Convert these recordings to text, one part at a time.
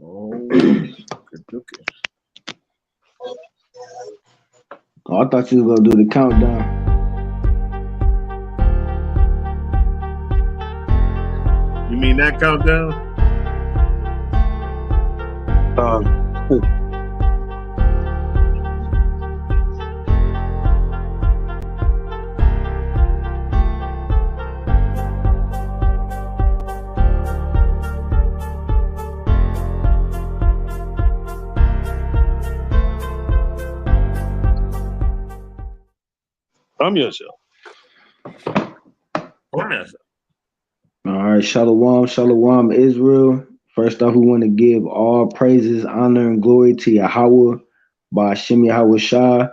Okay. Oh, I thought you was gonna do the countdown. You mean that countdown? From yourself. From yourself. All right, Shalom, Shalom, Israel. First off, we want to give all praises, honor, and glory to Yahweh by Hashem Yahweh Shah.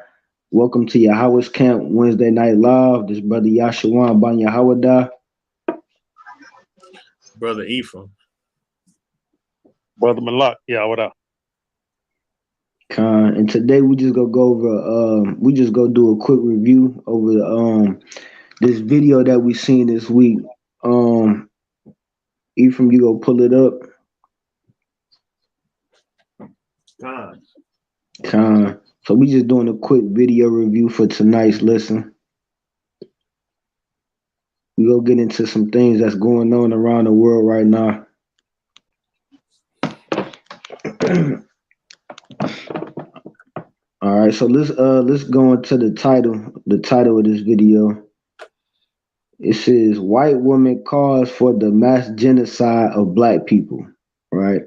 Welcome to Yahweh's Camp Wednesday Night Live. This brother Yahshua Ban Yahweh. Brother Ephraim. Brother Malak. Yeah, what up? And today we just gonna go over. We just go do a quick review over this video that we seen this week. Ephraim, you go pull it up. So we just doing a quick video review for tonight's lesson. We go get into some things that's going on around the world right now. All right, so let's go into the title. The title of this video. It says white woman calls for the mass genocide of black people. Right?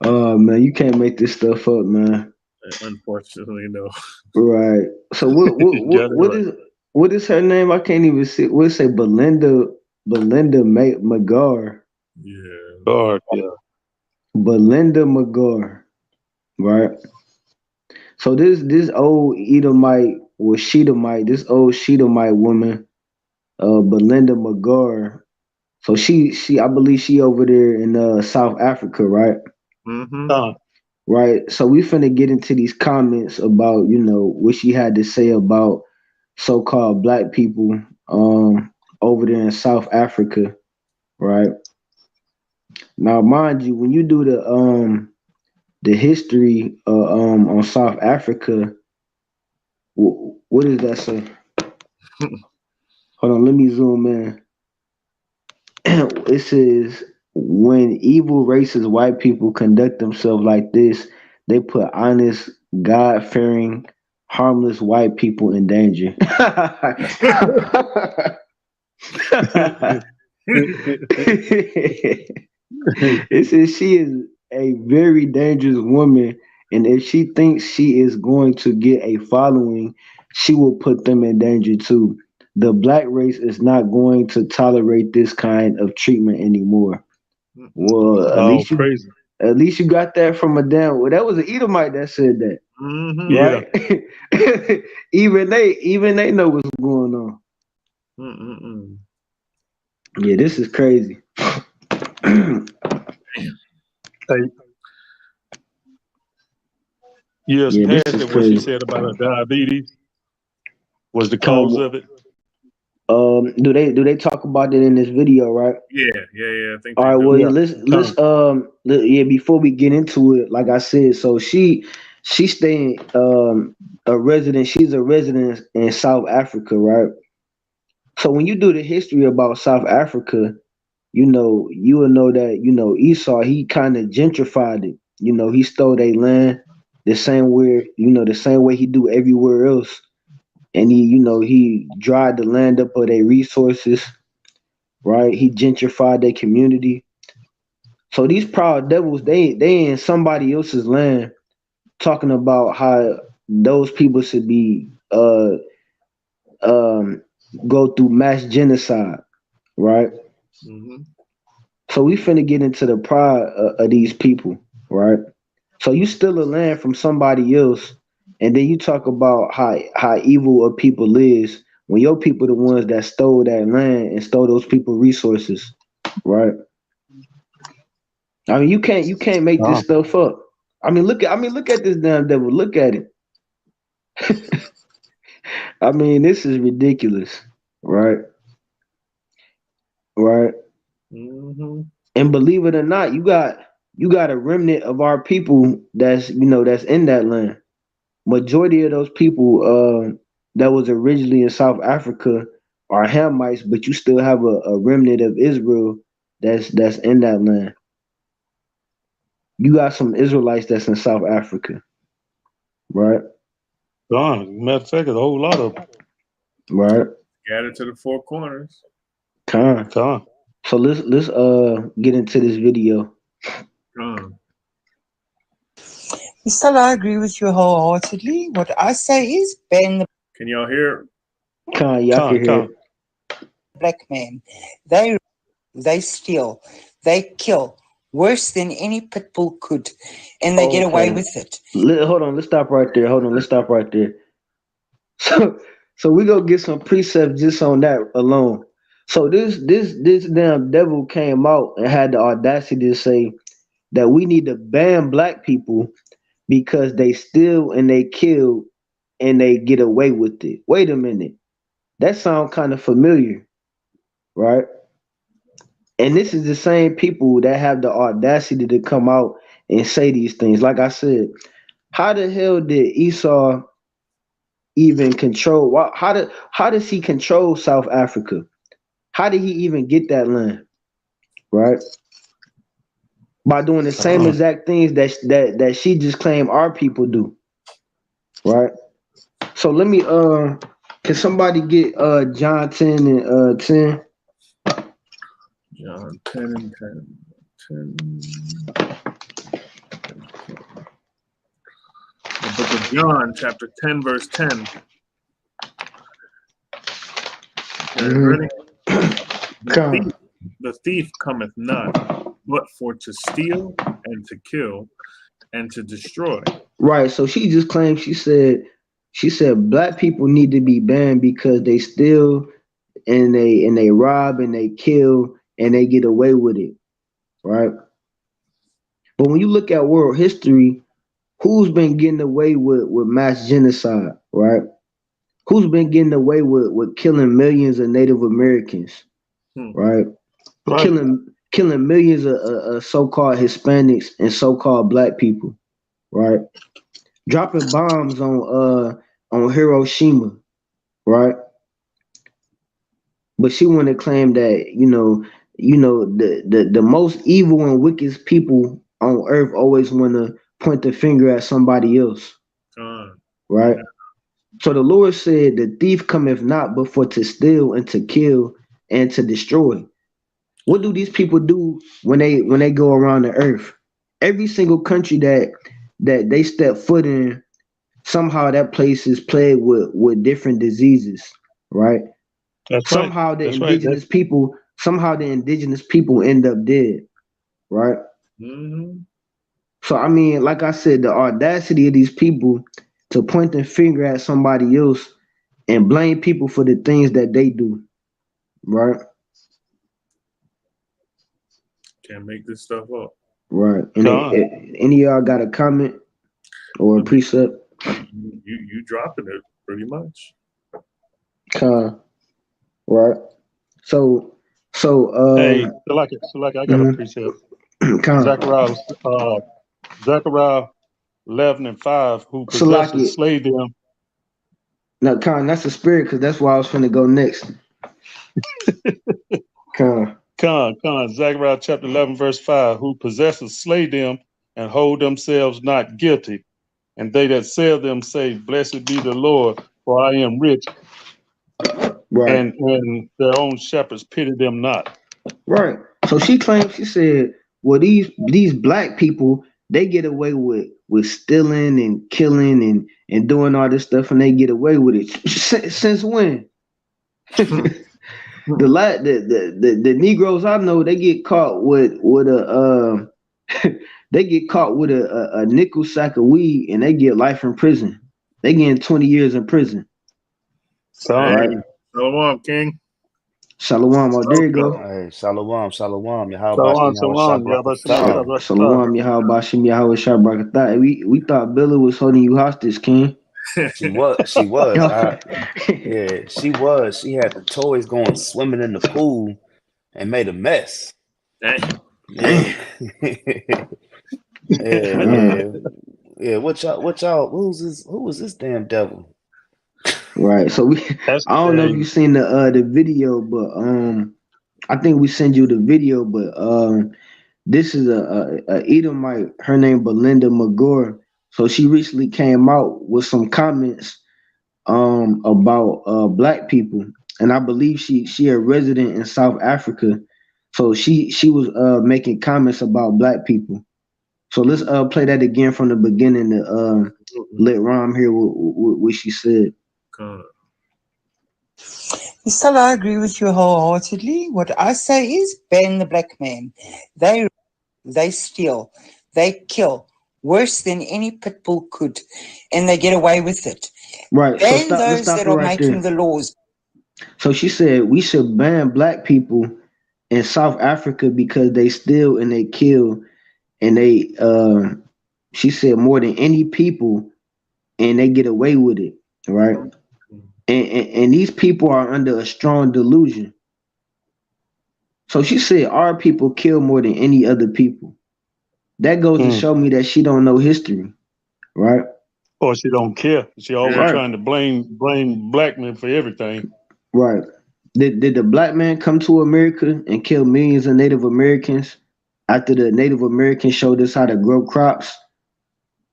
Oh man, you can't make this stuff up, man. Unfortunately, no. Right. So what is her name? I can't even see. What it say? Belinda McGar. Yeah. Yeah. Belinda McGar. Right. So this old Edomite or Shedamite, this old Shedamite woman, Belinda McGar. So she I believe she over there in South Africa, right? Mm-hmm. Right. So we finna get into these comments about, what she had to say about so-called black people over there in South Africa, right? Now, mind you, when you do the history on South Africa, what does that say? Hold on, let me zoom in. It says, when evil racist white people conduct themselves like this, they put honest, God-fearing, harmless white people in danger. It says she is a very dangerous woman, and if she thinks she is going to get a following, she will put them in danger too. The black race is not going to tolerate this kind of treatment anymore. Well, at least you got that from a damn. Well, that was an Edomite that said that, right? Yeah. even they know what's going on. Yeah, this is crazy. Years past, what she said about her diabetes was the cause of it. Do they talk about it in this video, right? Yeah. I think. All right. Well, let's before we get into it, like I said, so she's staying a resident. She's a resident in South Africa, right? So when you do the history about South Africa, you will know that Esau, he kind of gentrified it. He stole their land the same way he do everywhere else. And he dried the land up of their resources, right? He gentrified their community. So these proud devils, they in somebody else's land talking about how those people should be go through mass genocide, right? Mm-hmm. So we finna get into the pride of these people, right? So you steal a land from somebody else, and then you talk about how evil a people is when your people the ones that stole that land and stole those people resources, right? I mean, you can't make this stuff up. I mean, look at this damn devil. Look at it. I mean, this is ridiculous, right? Right. Mm-hmm. And believe it or not, you got you got a remnant of our people that's that's in that land. Majority of those people that was originally in South Africa are Hamites, but you still have a remnant of Israel that's in that land. You got some Israelites that's in South Africa, right? Matter of fact, a whole lot of them. Right. Scattered to the four corners. Con. So let's get into this video. Still, I agree with you wholeheartedly. What I say is ban the Can y'all hear? Con, y'all can hear. black man. They steal, they kill worse than any pit bull could, and they get away with it. Hold on, let's stop right there. So we go get some precepts just on that alone. So this damn devil came out and had the audacity to say that we need to ban black people because they steal and they kill and they get away with it. Wait a minute. That sounds kind of familiar, right? And this is the same people that have the audacity to come out and say these things. Like I said, how the hell did Esau even control? How does he control South Africa? How did he even get that land? Right? By doing the same exact things that she just claimed our people do. Right? So let me can somebody get John 10 and 10? John 10 and 10. The book of John, chapter 10, verse 10. Ready? The thief cometh not, but for to steal and to kill and to destroy. Right. So she just claimed, she said black people need to be banned because they steal and they rob and they kill and they get away with it. Right. But when you look at world history, who's been getting away with mass genocide, right? Who's been getting away with killing millions of Native Americans, right? Killing millions of so-called Hispanics and so-called black people, right? Dropping bombs on Hiroshima, right? But she want to claim that the most evil and wicked people on earth always want to point the finger at somebody else, right? So the Lord said, "The thief cometh not but for to steal and to kill and to destroy." What do these people do when they go around the earth? Every single country that they step foot in, somehow that place is plagued with different diseases, right? Somehow the indigenous people end up dead, right? So I mean, like I said, the audacity of these people to point the finger at somebody else and blame people for the things that they do, right? Can't make this stuff up. Right. And any of y'all got a comment or a precept? You dropping it pretty much. Right. So hey, I got a precept. Zechariah 11 and 5, who possessed and slayed them. No, that's the spirit, because that's where I was finna go next. Zechariah chapter 11, verse 5, who possess and slay them and hold themselves not guilty. And they that sell them say, "Blessed be the Lord, for I am rich." Right. And their own shepherds pity them not. Right. So she claimed, she said, well, these black people, they get away with stealing and killing and doing all this stuff, and they get away with it. Since when? The Negroes I know, they get caught with a they get caught with a nickel sack of weed and they get life in prison. They getting 20 years in prison. Right. Shalom, King. Shalom. Oh, there you go. Hey, shalom. Shalom, Yahweh Shabrakatah. We thought Billy was holding you hostage, King. She was. Yeah, she was. She had the toys going swimming in the pool and made a mess. Dang. Yeah. Yeah. What y'all? Who was this damn devil? Right. So That's I don't know if you crazy. seen the video, but I think we send you the video, but this is a Edomite. Her name Belinda McGore. So she recently came out with some comments about black people, and I believe she a resident in South Africa. So she was making comments about black people. So let's play that again from the beginning to let Rom hear what she said. Con. So I agree with you wholeheartedly. What I say is ban the black man. They steal, they kill worse than any pit bull could, and they get away with it. Right. So Ban stop. Let's those stop that it are right making there. the laws. So she said we should ban black people in South Africa because they steal and they kill and they she said more than any people and they get away with it, right? And these people are under a strong delusion. So she said our people kill more than any other people. That goes to show me that she don't know history, right? Or she don't care. She always Right, trying to blame black men for everything. right. Did the black man come to America and kill millions of Native Americans after the Native Americans showed us how to grow crops,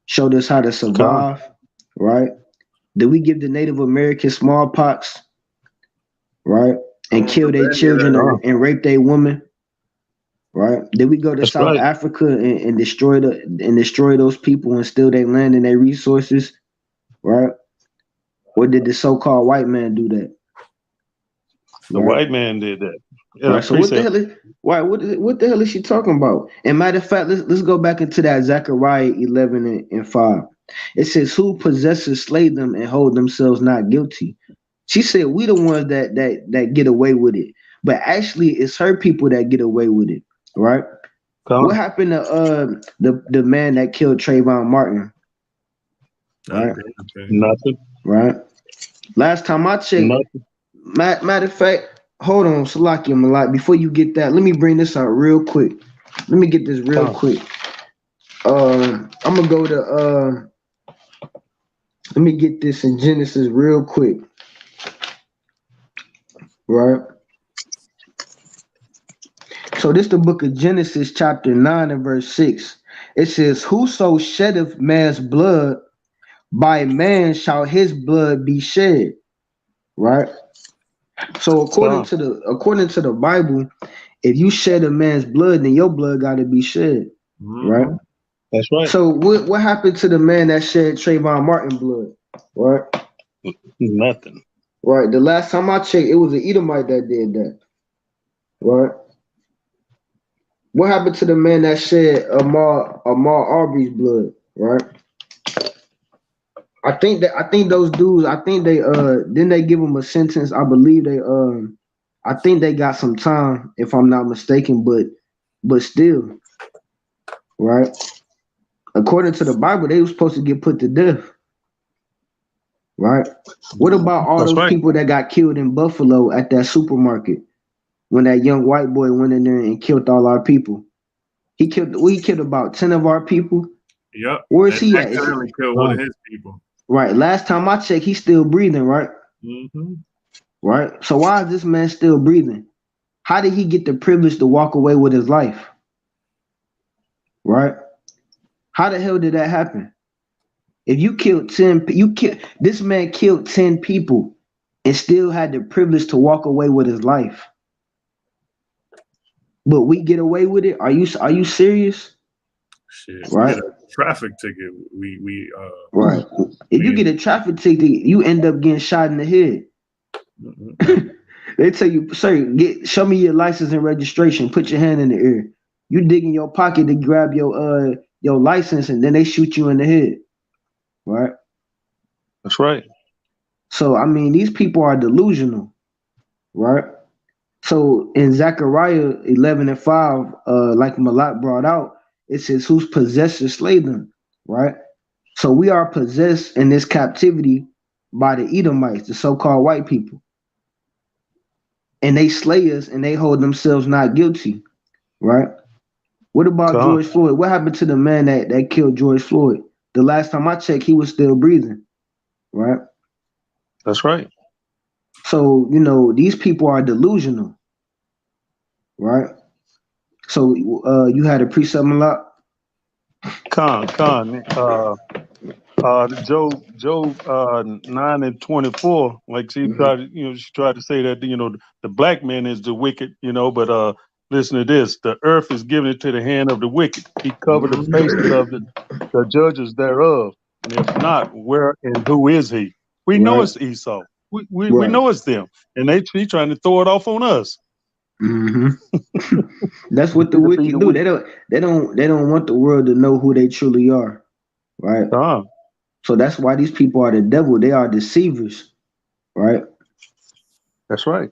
showed us how to Come. survive, right? Did we give the Native Americans smallpox, right? And kill their children Come. and rape their women, right? Did we go to That's South right. Africa and destroy those people and steal their land and their resources, right? Or did the so-called white man do that? The Right. white man did that. Right. So what the Precept. hell is why what the hell is she talking about? And matter of fact, let's go back into that Zechariah 11 and 5. It says, "Who possesses slay them and hold themselves not guilty." She said, "We the ones that get away with it, but actually, it's her people that get away with it." Right. What Come. happened to the man that killed Trayvon Martin? Right. Nothing. Right. Last time I checked, Nothing. matter of fact, hold on, Salaki and Malak. Before you get that, let me bring this out real quick. Let me get this real Come. quick. I'm gonna go to let me get this in Genesis real quick. Right. So this the book of Genesis, chapter 9 and verse 6. It says, "Whoso sheddeth man's blood, by man shall his blood be shed." Right. So according Come. to the Bible, if you shed a man's blood, then your blood got to be shed, right? That's right. So what happened to the man that shed Trayvon Martin blood, right? Nothing. Right. The last time I checked, it was an Edomite that did that, right? What happened to the man that shed Amar Arbery's blood, right? I think those dudes. I think they didn't they give him a sentence. I believe they I think they got some time if I'm not mistaken, but still, right? According to the Bible, they were supposed to get put to death, right? What about all That's those right. people that got killed in Buffalo at that supermarket when that young white boy went in there and killed all our people? He killed about 10 of our people. Yep. Where's And he at? accidentally killed one of his people. Right. Last time I checked, he's still breathing, right? Mm-hmm. Right. So why is this man still breathing? How did he get the privilege to walk away with his life? Right? How the hell did that happen? If you killed 10, this man killed 10 people and still had the privilege to walk away with his life. But we get away with it? Are you serious? Shit. Right? Get a traffic ticket. We Right. If you get a traffic ticket, you end up getting shot in the head. They tell you, sir, show me your license and registration. Put your hand in the air. You dig in your pocket to grab your license, and then they shoot you in the head. Right? That's right. So I mean, these people are delusional, right? So in Zechariah 11 and 5, like Malak brought out, it says, "Whose possessors slay them," right? So we are possessed in this captivity by the Edomites, the so-called white people. And they slay us and they hold themselves not guilty, right? What about Con. George Floyd? What happened to the man that killed George Floyd? The last time I checked, he was still breathing, right? That's right. So, these people are delusional, right? So, you had a precept, Malak? Con. Job 9:24, like she Mm-hmm. tried to, she tried to say that, the black man is the wicked, but listen to this: the earth is given into the hand of the wicked. He covered the faces of the judges thereof. And if not, where and who is he? We know Right, it's Esau. We right. know it's them, and he trying to throw it off on us. Hmm. That's what the To be wicked the do. wicked. They don't want the world to know who they truly are, right? Con. So that's why these people are the devil. They are deceivers, right? That's right.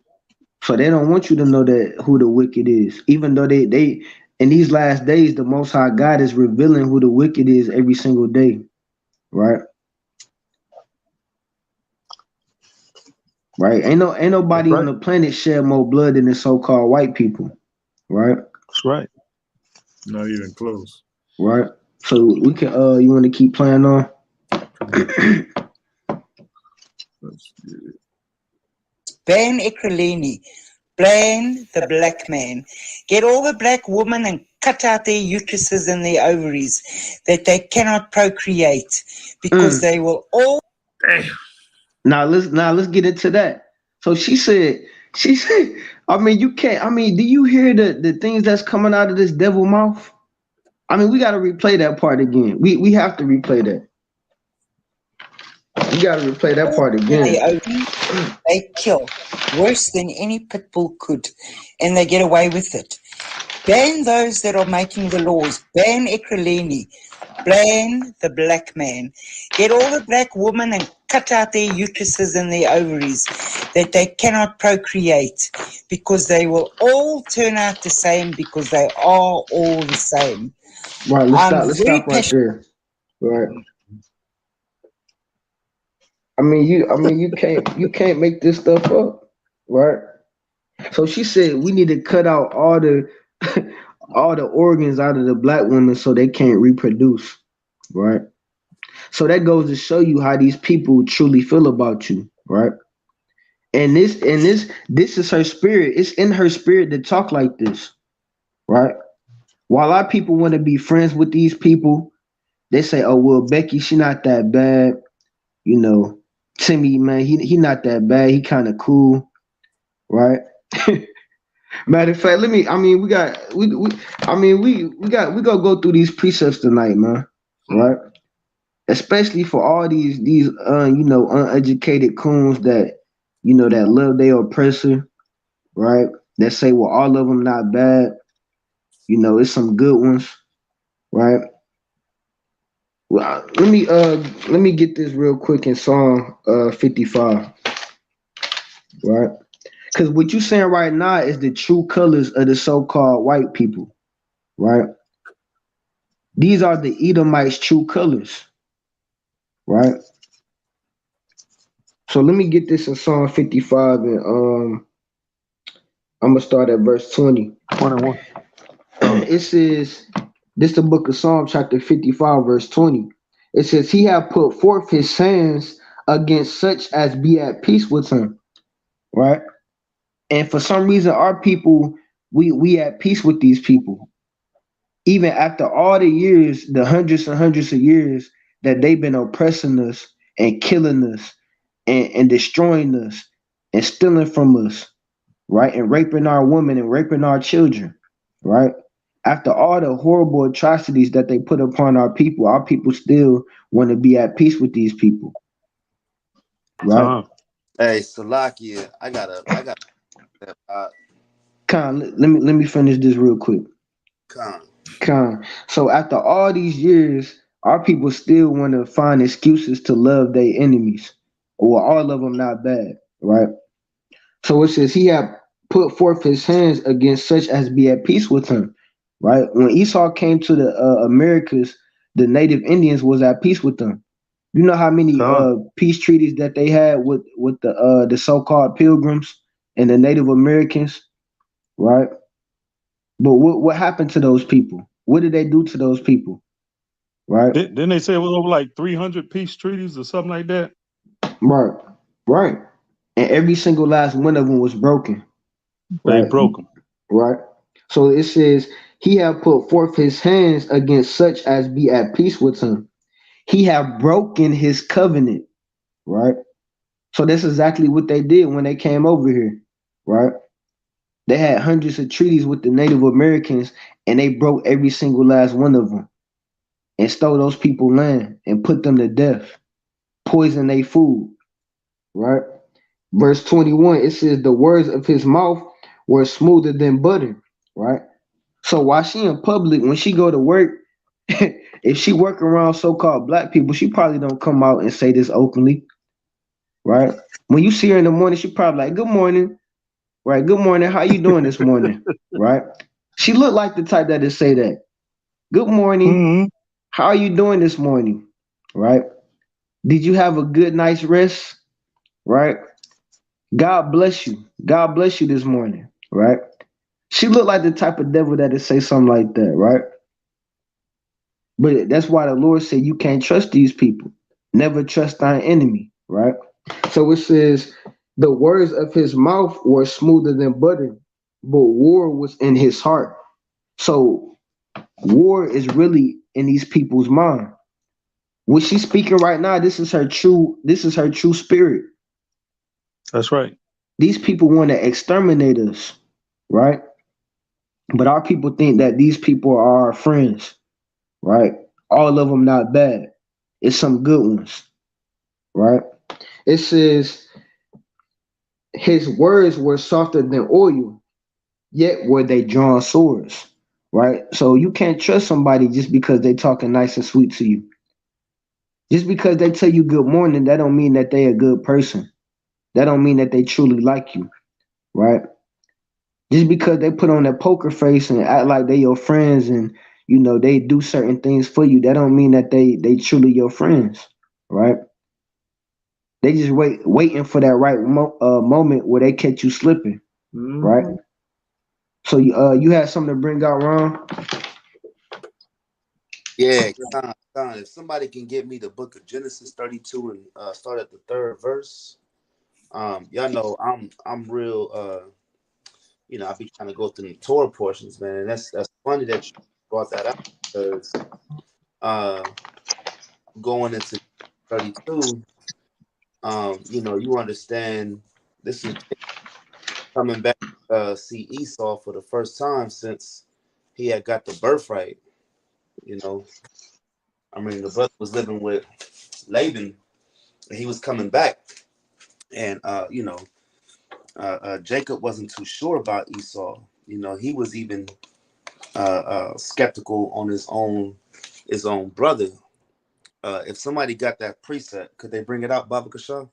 So they don't want you to know that who the wicked is, even though they in these last days, the Most High God is revealing who the wicked is every single day, right? Right? Ain't That's nobody on right. the planet shed more blood than the so-called white people, right? That's right. Not even close. Right. So we can you want to keep playing on? Let's get it. Ban Ekreleni, ban the black man. Get all the black women and cut out their uteruses and their ovaries that they cannot procreate because they will all. Damn. Now let's get into that. So she said, I mean, you can't. I mean, do you hear the things that's coming out of this devil mouth? I mean, we got to replay that part again. We have to replay that. We got to replay that part again. They kill worse than any pit bull could, and they get away with it. Ban those that are making the laws. Ban Ekreleni. Ban the black man. Get all the black women and cut out their uteruses and their ovaries that they cannot procreate because they will all turn out the same because they are all the same. Right. I'm Let's very stop right passionate. there. Right. You can't make this stuff up, right? So she said we need to cut out all the all the organs out of the black women so they can't reproduce, right? So that goes to show you how these people truly feel about you, right? And this is her spirit. It's in her spirit to talk like this, right? While a lot of people want to be friends with these people, they say, "Oh well, Becky, she not that bad." You know, Timmy, man, he not that bad. He kind of cool, right? Matter of fact, let me. I mean, we gonna go through these precepts tonight, man. Right? Especially for all these uneducated coons that that love their oppressor, right? That say, well, all of them not bad. It's some good ones, right? Well, let me get this real quick in Psalm 55, right? Because what you saying right now is the true colors of the so-called white people, right? These are the Edomites' true colors, right? So let me get this in Psalm 55, and I'm gonna start at verse 20. 21. It says, this the book of Psalm, chapter 55, verse 20. It says, He hath put forth his hands against such as be at peace with him, right? And for some reason, our people, we at peace with these people. Even after all the years, the hundreds and hundreds of years that they've been oppressing us and killing us and destroying us and stealing from us, right? And raping our women and raping our children, right? After all the horrible atrocities that they put upon our people still want to be at peace with these people, right? Hey, Salakia, I got Con, let me finish this real quick. Con. Con. So after all these years, our people still want to find excuses to love their enemies. Well, all of them not bad, right? So it says he had put forth his hands against such as be at peace with him, right? When Esau came to the Americas, the native Indians was at peace with them. You know how many peace treaties that they had with the so-called pilgrims and the Native Americans, right? But what happened to those people? What did they do to those people? Right? Didn't they say it was over like 300 peace treaties or something like that? Right. Right. And every single last one of them was broken. They Right. broke them. Right. So it says he have put forth his hands against such as be at peace with him. He have broken his covenant. Right. So that's exactly what they did when they came over here. Right. They had hundreds of treaties with the Native Americans, and they broke every single last one of them and stole those people land and put them to death, poison their food. Right. Verse 21, it says the words of his mouth were smoother than butter. Right. So while she in public, when she go to work, if she work around so-called black people, she probably don't come out and say this openly, right? When you see her in the morning, she probably like, "Good morning," right? "Good morning. How you doing this morning?" Right? She look like the type that say that. "Good morning. Mm-hmm. How are you doing this morning?" Right? "Did you have a good night's rest?" Right? "God bless you. God bless you this morning." Right? She look like the type of devil that say something like that, right? But that's why the Lord said you can't trust these people. Never trust thine enemy, right? So it says the words of his mouth were smoother than butter, but war was in his heart. So war is really in these people's mind. What she's speaking right now, this is her true spirit. That's right. These people want to exterminate us, right? But our people think that these people are our friends, right? All of them not bad. It's some good ones, right? It says his words were softer than oil, yet were they drawn swords. Right? So you can't trust somebody just because they talking nice and sweet to you. Just because they tell you good morning, that don't mean that they a good person. That don't mean that they truly like you. Right? Just because they put on that poker face and act like they your friends and they do certain things for you, that don't mean that they truly your friends. Right? They just waiting for that right moment where they catch you slipping. Right? Mhm. So you had something to bring out, Ron? Yeah, if somebody can get me the book of Genesis 32 and start at the third verse. Y'all know I'm real I be trying to go through the Torah portions, man. And that's funny that you brought that up because uh going into 32, you understand this is coming back see Esau for the first time since he had got the birthright, you know. I mean the brother was living with Laban and he was coming back and Jacob wasn't too sure about Esau. He was even skeptical on his own brother. If somebody got that preset, could they bring it out, Baba Kashaw?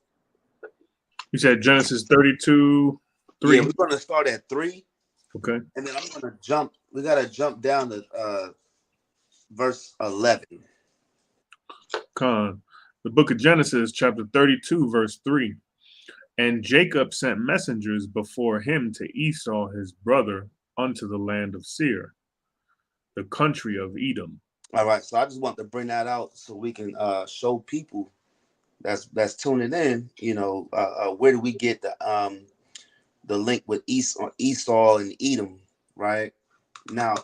You said Genesis 32, Yeah, 3. we're gonna start at 3, Okay. and then I'm gonna jump. We gotta jump down to verse 11. Con. The book of Genesis, chapter 32, verse 3. And Jacob sent messengers before him to Esau his brother unto the land of Seir, the country of Edom. All right, so I just want to bring that out so we can show people that's tuning in. Where do we get the link with Esau and Edom? Right now,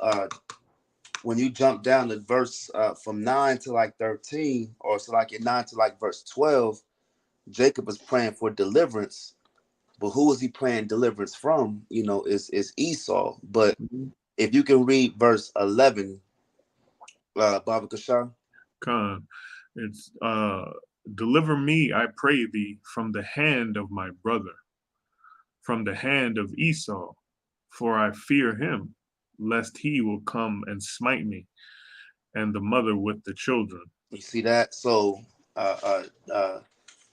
when you jump down to verse from 9 to like 13, or so like in 9 to like verse 12, Jacob is praying for deliverance. But who is he praying deliverance from? Is Esau. But Mhm. if you can read verse 11, Baba Kashan. Con. It's deliver me, I pray thee, from the hand of my brother, from the hand of Esau, for I fear him, lest he will come and smite me, and the mother with the children. You see that? So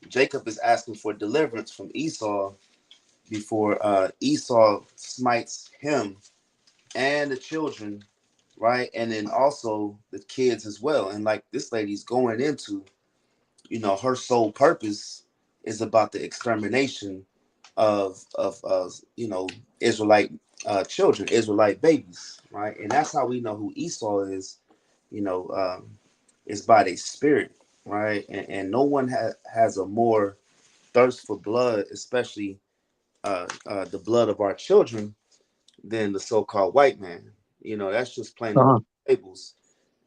Jacob is asking for deliverance from Esau before Esau smites him and the children, right? And then also the kids as well. And like this lady's going into, her sole purpose is about the extermination of Israelite children, Israelite babies, right? And that's how we know who Esau is. You know, is by their spirit, right? And no one has a more thirst for blood, especially the blood of our children, than the so-called white man. You know, that's just plain and Uh-huh. labels.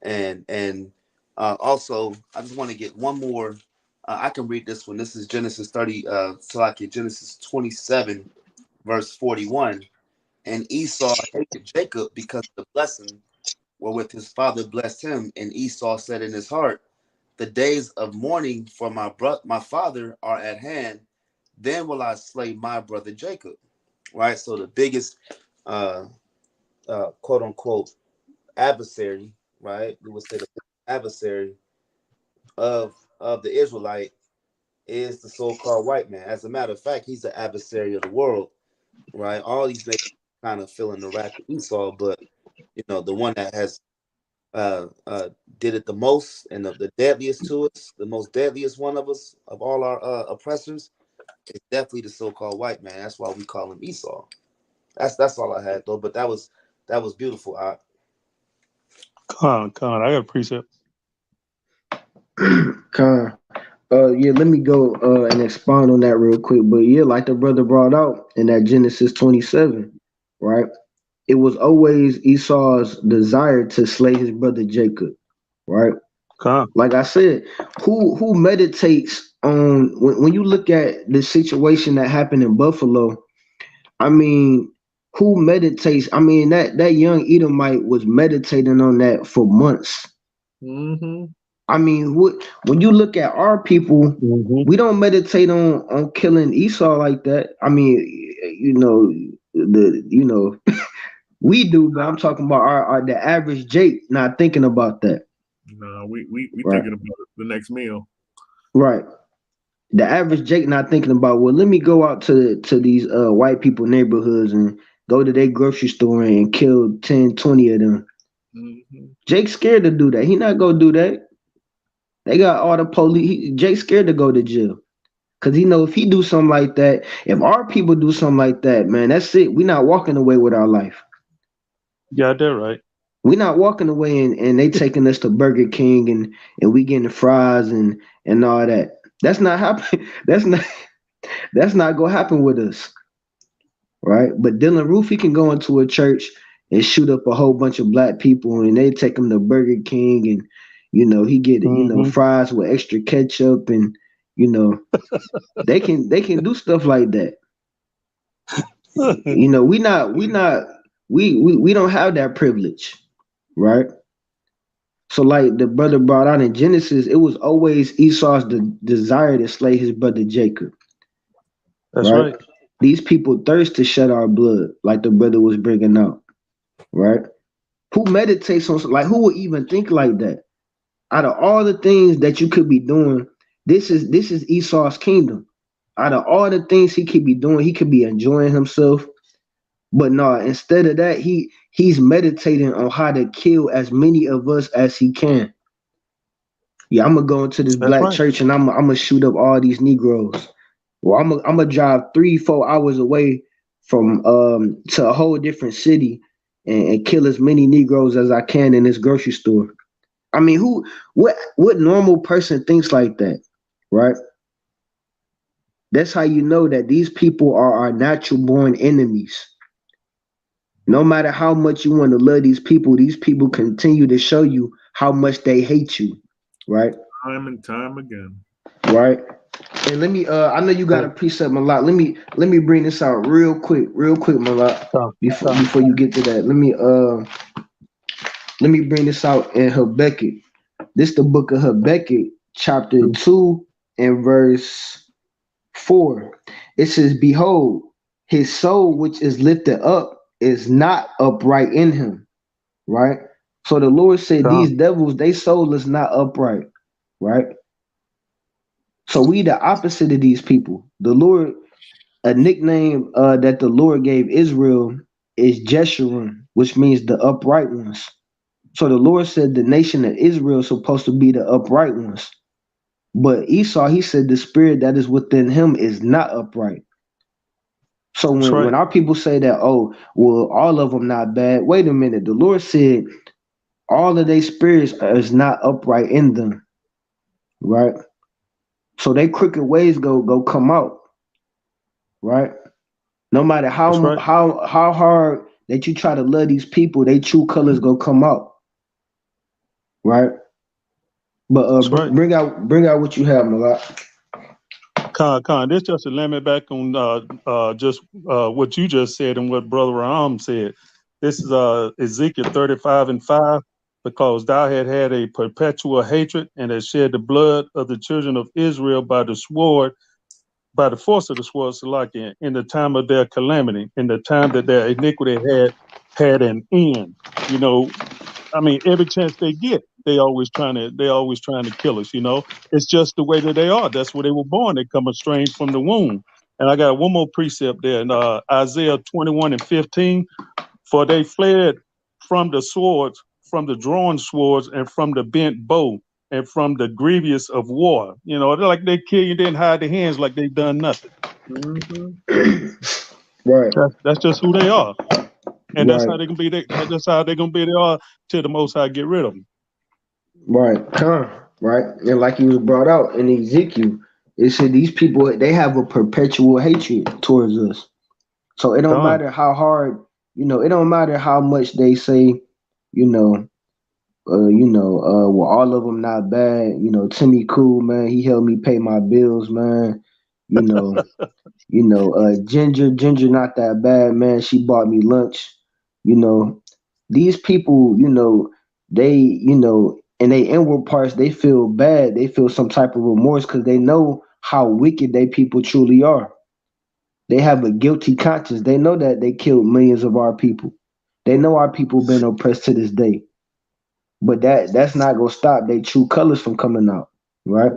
And also, I just want to get one more. I can read this one. This is Genesis 30, Genesis 27, verse 41. And Esau hated Jacob because of the blessing wherewith his father blessed him. And Esau said in his heart, the days of mourning for my father are at hand. Then will I slay my brother Jacob. Right. So the biggest, uh, quote unquote, adversary, right? We would say the adversary of the Israelite is the so-called white man. As a matter of fact, he's the adversary of the world, right? All these nations kind of fill in the rack with Esau, but you know the one that has uh, uh, did it the most and the deadliest to us, the most deadliest one of us of all our oppressors, is definitely the so-called white man. That's why we call him Esau. That's all I had though. But that was beautiful. Con, I got a precept. Con. Yeah, let me go and expound on that real quick. But yeah, like the brother brought out in that Genesis 27, right? It was always Esau's desire to slay his brother Jacob, right? Con. Like I said, who meditates on when you look at the situation that happened in Buffalo? I mean, who meditates? I mean, that young Edomite was meditating on that for months. Mm-hmm. I mean, when you look at our people, Mm-hmm. we don't meditate on killing Esau like that. I mean, you know, we do, but I'm talking about our the average Jake not thinking about that. No, we Right. thinking about the next meal. Right. The average Jake not thinking about, well, let me go out to these white people neighborhoods and go to their grocery store and kill 10, 20 of them. Mm-hmm. Jake's scared to do that. He not gonna do that. They got all the police. Jake's scared to go to jail. Cause he know if he do something like that, if our people do something like that, man, that's it. We not walking away with our life. Got that right. We not walking away and they taking us to Burger King and we getting the fries and all that. That's not happening. That's not gonna happen with us, right? But Dylan Roof, he can go into a church and shoot up a whole bunch of black people, and they take him to Burger King, and he get Mm-hmm. fries with extra ketchup, and you know they can do stuff like that. We don't have that privilege, right? So like the brother brought out in Genesis, it was always Esau's desire to slay his brother Jacob, That's right? right. These people thirst to shed our blood, like the brother was bringing out, right? Who meditates on, like, who would even think like that? Out of all the things that you could be doing, this is Esau's kingdom. Out of all the things he could be doing, he could be enjoying himself. But no, instead of that, he's meditating on how to kill as many of us as he can. Yeah, I'm gonna go into this That's black right. church and I'm gonna shoot up all these Negroes. Well, I'm gonna drive 3-4 hours away from to a whole different city and kill as many Negroes as I can in this grocery store. I mean, what normal person thinks like that, right? That's how you know that these people are our natural born enemies. No matter how much you want to love these people continue to show you how much they hate you, right? Time and time again. Right. And let me I know you got a precept, Malak. Let me bring this out real quick, Malak. Con, con. Before you get to that. Let me bring this out in Habakkuk. This the book of Habakkuk, chapter 2 and verse 4. It says, behold, his soul which is lifted up is not upright in him. Right? So the Lord said Con. these devils, they soul is not upright, right? So we the opposite of these people. The Lord, a nickname that the Lord gave Israel is Jeshurun, which means the upright ones. So the Lord said the nation of Israel is supposed to be the upright ones. But Esau, he said the spirit that is within him is not upright. So That's when right. our people say that, oh, well, all of them not bad. Wait a minute. The Lord said all of their spirits is not upright in them, right? So they crooked ways go come out, right? No matter That's right. how hard that you try to love these people, they true colors go come out, right? But That's right. bring out what you have, Malak. Con, this just to limit back on just what you just said and what Brother Ram said. This is Ezekiel 35:5, because thou had a perpetual hatred and had shed the blood of the children of Israel by the sword, by the force of the sword, Salakia, in the time of their calamity, in the time that their iniquity had an end. You know, I mean, every chance they get, they always trying to kill us. You know, it's just the way that they are. That's where they were born. They come estranged from the womb. And I got one more precept there in Isaiah 21:15. For they fled from the swords, from the drawn swords, and from the bent bow, and from the grievous of war. You know, they're like they kill you, then hide their hands like they've done nothing. Mm-hmm. Right, That's just who they are, and that's right, how they can be. That's how they're gonna be. They are till the Most High get rid of them. right. Come, right. And like you was brought out in Ezekiel, it said these people they have a perpetual hatred towards us. So it don't Gone. matter how hard, it don't matter how much they say, you know, well, all of them not bad. Timmy cool, man. He helped me pay my bills, man. You know, Ginger not that bad, man. She bought me lunch. You know, these people, they, in their inward parts, they feel bad. They feel some type of remorse because they know how wicked they people truly are. They have a guilty conscience. They know that they killed millions of our people. They know our people been oppressed to this day. But that's not gonna stop their true colors from coming out, right?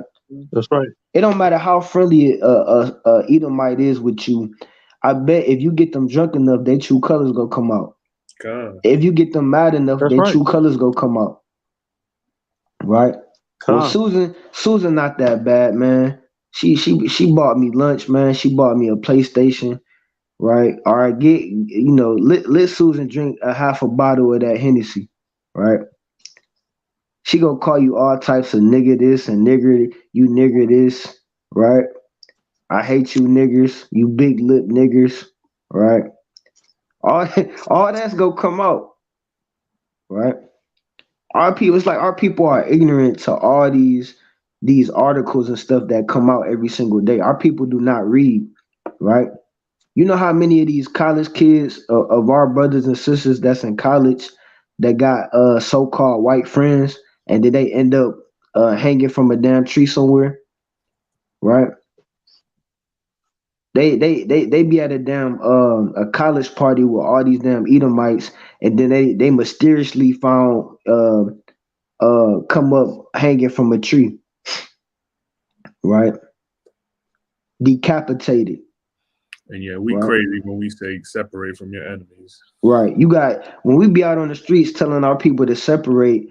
That's right. It don't matter how friendly Edomite is with you. I bet if you get them drunk enough, their true colors gonna come out. God. If you get them mad enough, That's their right. true colors gonna come out, right? Well, Con. Susan not that bad, man. She bought me lunch, man. She bought me a PlayStation, right? All right, let Susan drink a half a bottle of that Hennessy, right? She gonna call you all types of nigger this and nigger this, right? I hate you niggers, you big lip niggers, right? All all that's gonna come out, right? Our people, it's like our people are ignorant to all these articles and stuff that come out every single day. Our people do not read, right? You know how many of these college kids of our brothers and sisters that's in college that got so-called white friends, and then they end up hanging from a damn tree somewhere, right? They be at a damn a college party with all these damn Edomites, and then they mysteriously found come up hanging from a tree, right? Decapitated, And yeah, we right? crazy when we say separate from your enemies. Right. You got when we be out on the streets telling our people to separate,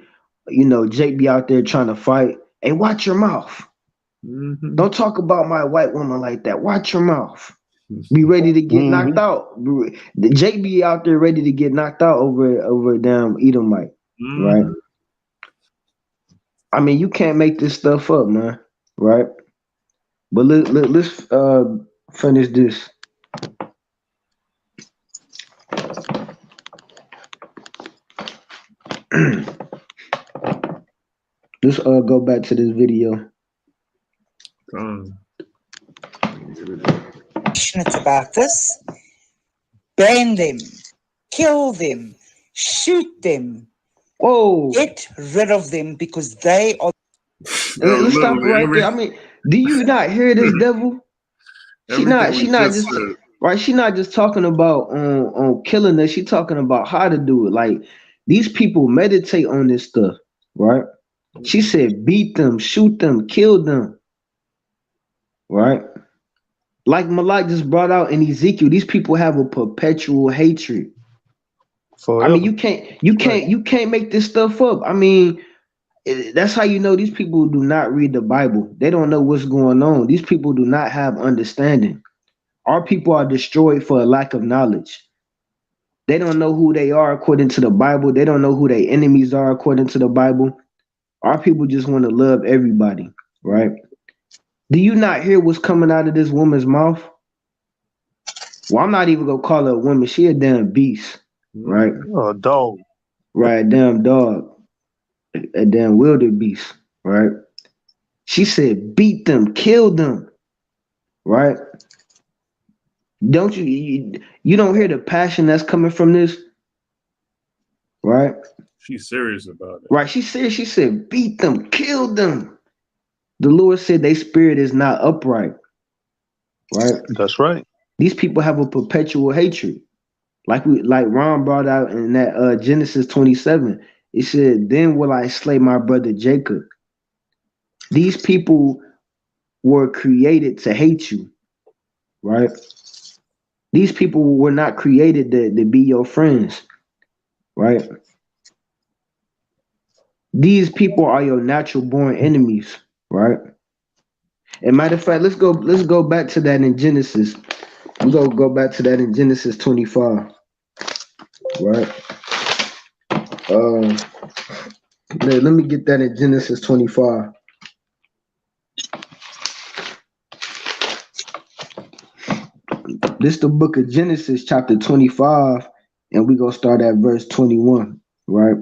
Jake be out there trying to fight. Hey, watch your mouth. Mm-hmm. Don't talk about my white woman like that. Watch your mouth. Be ready to get knocked Mm-hmm. out. Jake be out there ready to get knocked out over a damn Edomite, right? Mm-hmm. I mean, you can't make this stuff up, man, right? But let's finish this. Let's go back to this video. God. Passionate about this. Ban them, kill them, shoot them, Whoa. get rid of them because they are. Bro, Let's stop it literally right there. I mean, do you not hear this devil? She everything not we she not just just said. right. She not just talking about on killing us. She talking about how to do it. Like these people meditate on this stuff, right? She said beat them, shoot them, kill them, right? Like Malak just brought out in Ezekiel, these people have a perpetual hatred. I mean, Forever. you can't you Right. can't you can't make this stuff up. I mean, that's how you know these people do not read the Bible. They don't know what's going on. These people do not have understanding. Our people are destroyed for a lack of knowledge. They don't know who they are according to the Bible. They don't know who their enemies are according to the Bible. Our people just want to love everybody, right? Do you not hear what's coming out of this woman's mouth? Well, I'm not even gonna call her a woman. She a damn beast, right? Oh, dog. Right, a damn dog, a damn wildebeest, right? She said, beat them, kill them, right? Don't you don't hear the passion that's coming from this, right? She's serious about it. Right. She said, beat them, kill them. The Lord said their spirit is not upright, right? That's right. These people have a perpetual hatred. Like Ron brought out in that Genesis 27. It said, then will I slay my brother Jacob. These people were created to hate you, right? These people were not created to be your friends, right? These people are your natural born enemies, right? And matter of fact, let's go back to that in Genesis. We're gonna go back to that in Genesis 25, right? Um let me get that in Genesis 25. This the book of Genesis, chapter 25, and we gonna start at verse 21, right?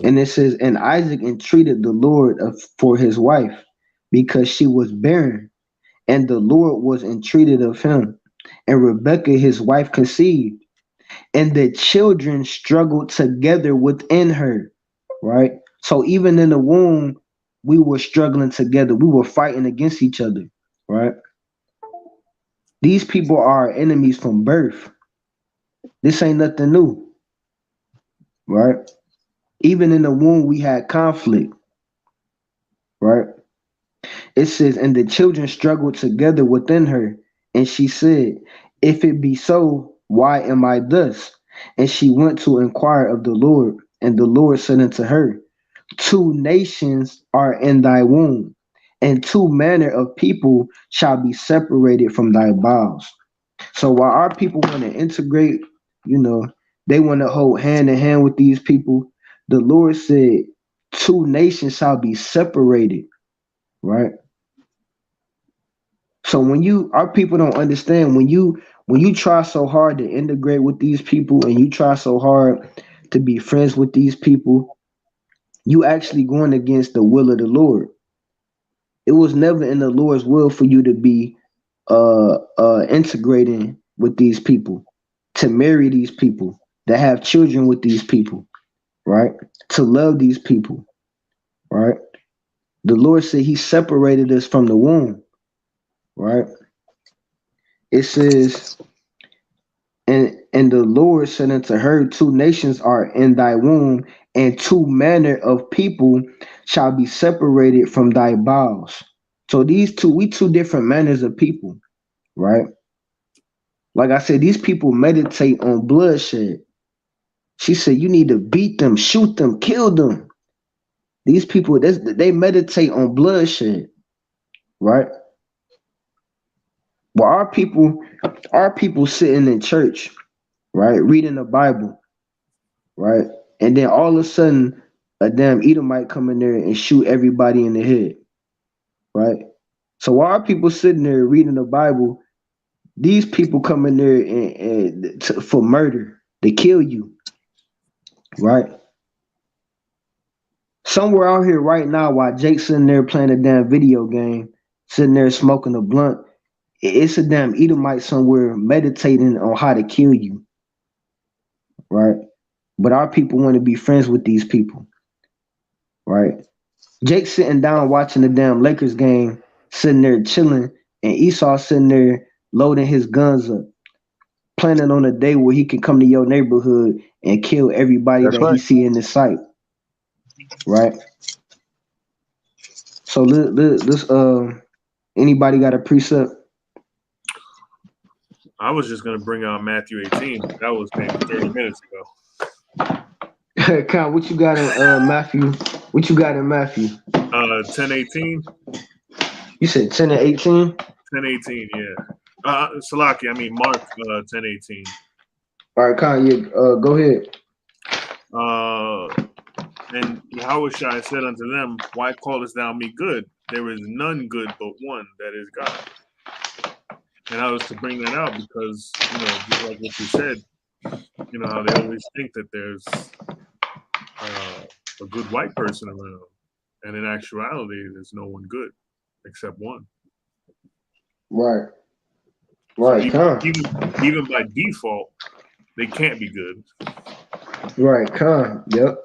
And it says, and Isaac entreated the Lord for his wife, because she was barren, and the Lord was entreated of him. And Rebekah his wife conceived, and the children struggled together within her, right? So even in the womb, we were struggling together. We were fighting against each other, right? These people are our enemies from birth. This ain't nothing new, right? Even in the womb, we had conflict, right? It says, and the children struggled together within her. And she said, if it be so, why am I thus? And she went to inquire of the Lord. And the Lord said unto her, two nations are in thy womb, and two manner of people shall be separated from thy bowels. So while our people want to integrate, you know, they want to hold hand in hand with these people, the Lord said, two nations shall be separated, right? So our people don't understand when you try so hard to integrate with these people and you try so hard to be friends with these people, you actually going against the will of the Lord. It was never in the Lord's will for you to be integrating with these people, to marry these people, to have children with these people, right? To love these people, right? The Lord said he separated us from the womb, right? It says, and the Lord said unto her, two nations are in thy womb, and two manner of people shall be separated from thy bowels. So we two different manners of people, right? Like I said, these people meditate on bloodshed. She said, you need to beat them, shoot them, kill them. These people, they meditate on bloodshed, right? Well, our people sitting in church, right, reading the Bible, right, and then all of a sudden, a damn Edomite come in there and shoot everybody in the head, right? So while our people sitting there reading the Bible, these people come in there for murder, they kill you, right? Somewhere out here right now, while Jake's sitting there playing a damn video game, sitting there smoking a blunt, it's a damn Edomite somewhere meditating on how to kill you, right? But our people want to be friends with these people, right? Jake sitting down watching the damn Lakers game, sitting there chilling, and Esau sitting there loading his guns up, planning on a day where he can come to your neighborhood and kill everybody That's that he right. see in his sight, right? So let's anybody got a precept? I was just gonna bring out Matthew 18. That was maybe 30 minutes Con, what you got in Matthew? What you got in Matthew? ago. 10:18. You said 10 and 18? 10:18. Yeah. Salaki, I mean Mark 10:18. All right, Kanye, go ahead. And Yahushua said unto them, why callest thou me good? There is none good but one, that is God. And I was to bring that out because, just like what you said, how they always think that there's a good white person around. And in actuality, there's no one good except one. Right. So Right, even by default, they can't be good. Right, Yep.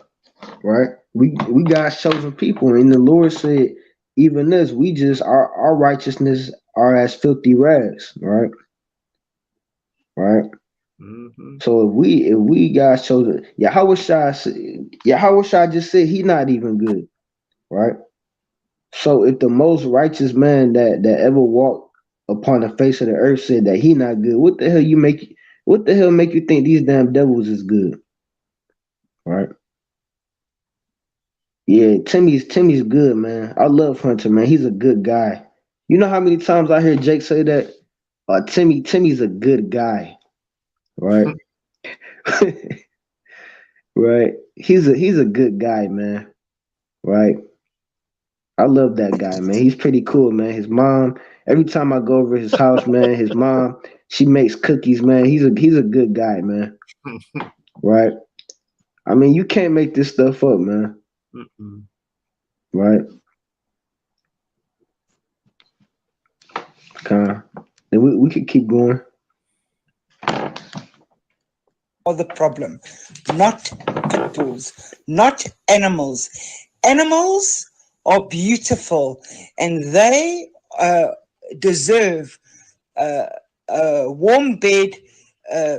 Right. We God's chosen people, and the Lord said, even this, we just our righteousness are as filthy rags. Right. Right. Mm-hmm. So if we God's chosen, Yahweh Shai just said he not even good. Right. So if the most righteous man that ever walked upon the face of the earth said that he not good, what the hell make you think these damn devils is good? Right? Yeah, Timmy's good, man. I love Hunter, man. He's a good guy. You know how many times I hear Jake say that? Timmy's a good guy. Right? Right. He's a good guy, man. Right? I love that guy, man. He's pretty cool, man. His mom, every time I go over his house, man, his mom, she makes cookies, man. He's a good guy, man. Right? I mean, you can't make this stuff up, man. Mm-mm. Right? Kind of. Then we could keep going. Are the problem, not pit bulls, not animals. Animals are beautiful, and they deserve a warm bed,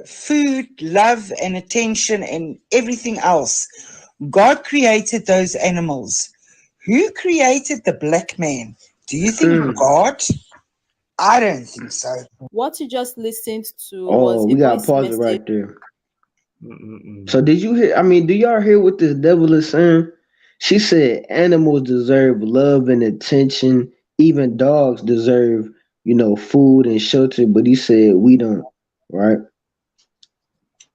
food, love, and attention, and everything else. God created those animals. Who created the black man? Do you think God? I don't think so. What you just listened to Oh, was a we gotta voice pause it message. right there. Mm-mm. So did you hear? I mean, do y'all hear what this devil is saying? She said animals deserve love and attention. Even dogs deserve, food and shelter. But he said we don't. Right?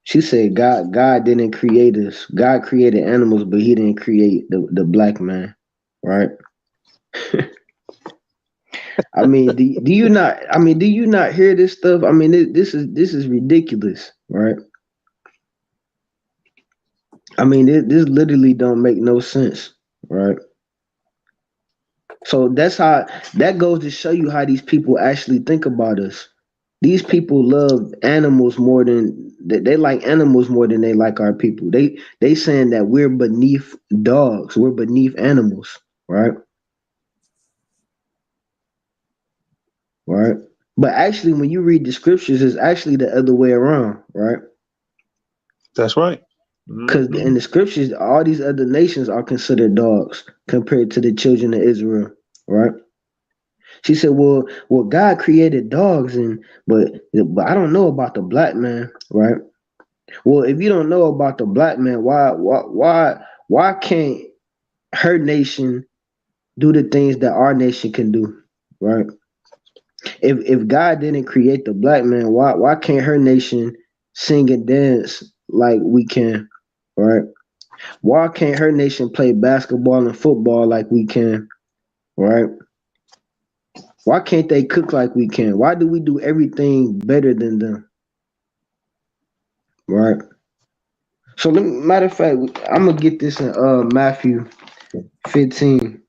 She said God didn't create us. God created animals, but He didn't create the black man. Right? I mean, do you not? I mean, do you not hear this stuff? I mean, this is ridiculous, right? I mean, this literally don't make no sense, right? So that goes to show you how these people actually think about us. These people love animals more than they like animals more than they like our people. They saying that we're beneath dogs, we're beneath animals, right? Right? But actually, when you read the scriptures, it's actually the other way around, right? That's right. Because Mm-hmm. in the scriptures, all these other nations are considered dogs compared to the children of Israel, right? She said, "Well, God created dogs, but I don't know about the black man, right? Well, if you don't know about the black man, why can't her nation do the things that our nation can do, right? If God didn't create the black man, why can't her nation sing and dance like we can, right? Why can't her nation play basketball and football like we can, right? Why can't they cook like we can? Why do we do everything better than them, right? So, matter of fact, I'm gonna get this in Matthew 15.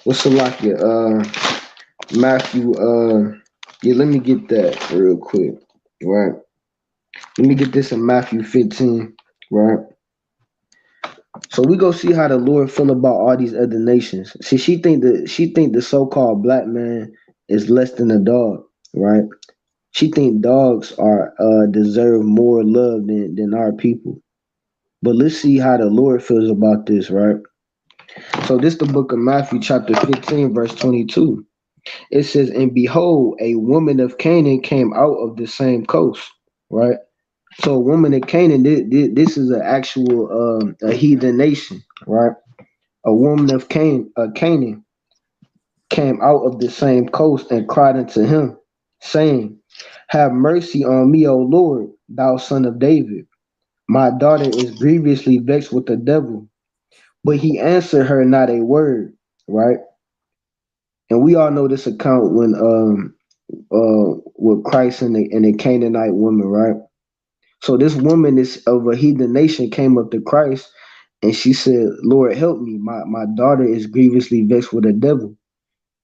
What's the like it? Matthew. Yeah, let me get that real quick, right? Let me get this in Matthew 15, right? So we go see how the Lord feel about all these other nations. See, she think the so-called black man is less than a dog, right? She think dogs are deserve more love than our people. But let's see how the Lord feels about this, right? So this the book of Matthew, chapter 15, verse 22. It says, "And behold, a woman of Canaan came out of the same coast," right? So a woman of Canaan, this is an actual a heathen nation, right? A woman of Canaan, came out of the same coast and cried unto him, saying, Have mercy on me, O Lord, thou son of David. My daughter is grievously vexed with the devil. But he answered her not a word, right? And we all know this account when with Christ and the Canaanite woman, right? So this woman is of a heathen nation came up to Christ and she said, Lord, help me. My daughter is grievously vexed with the devil.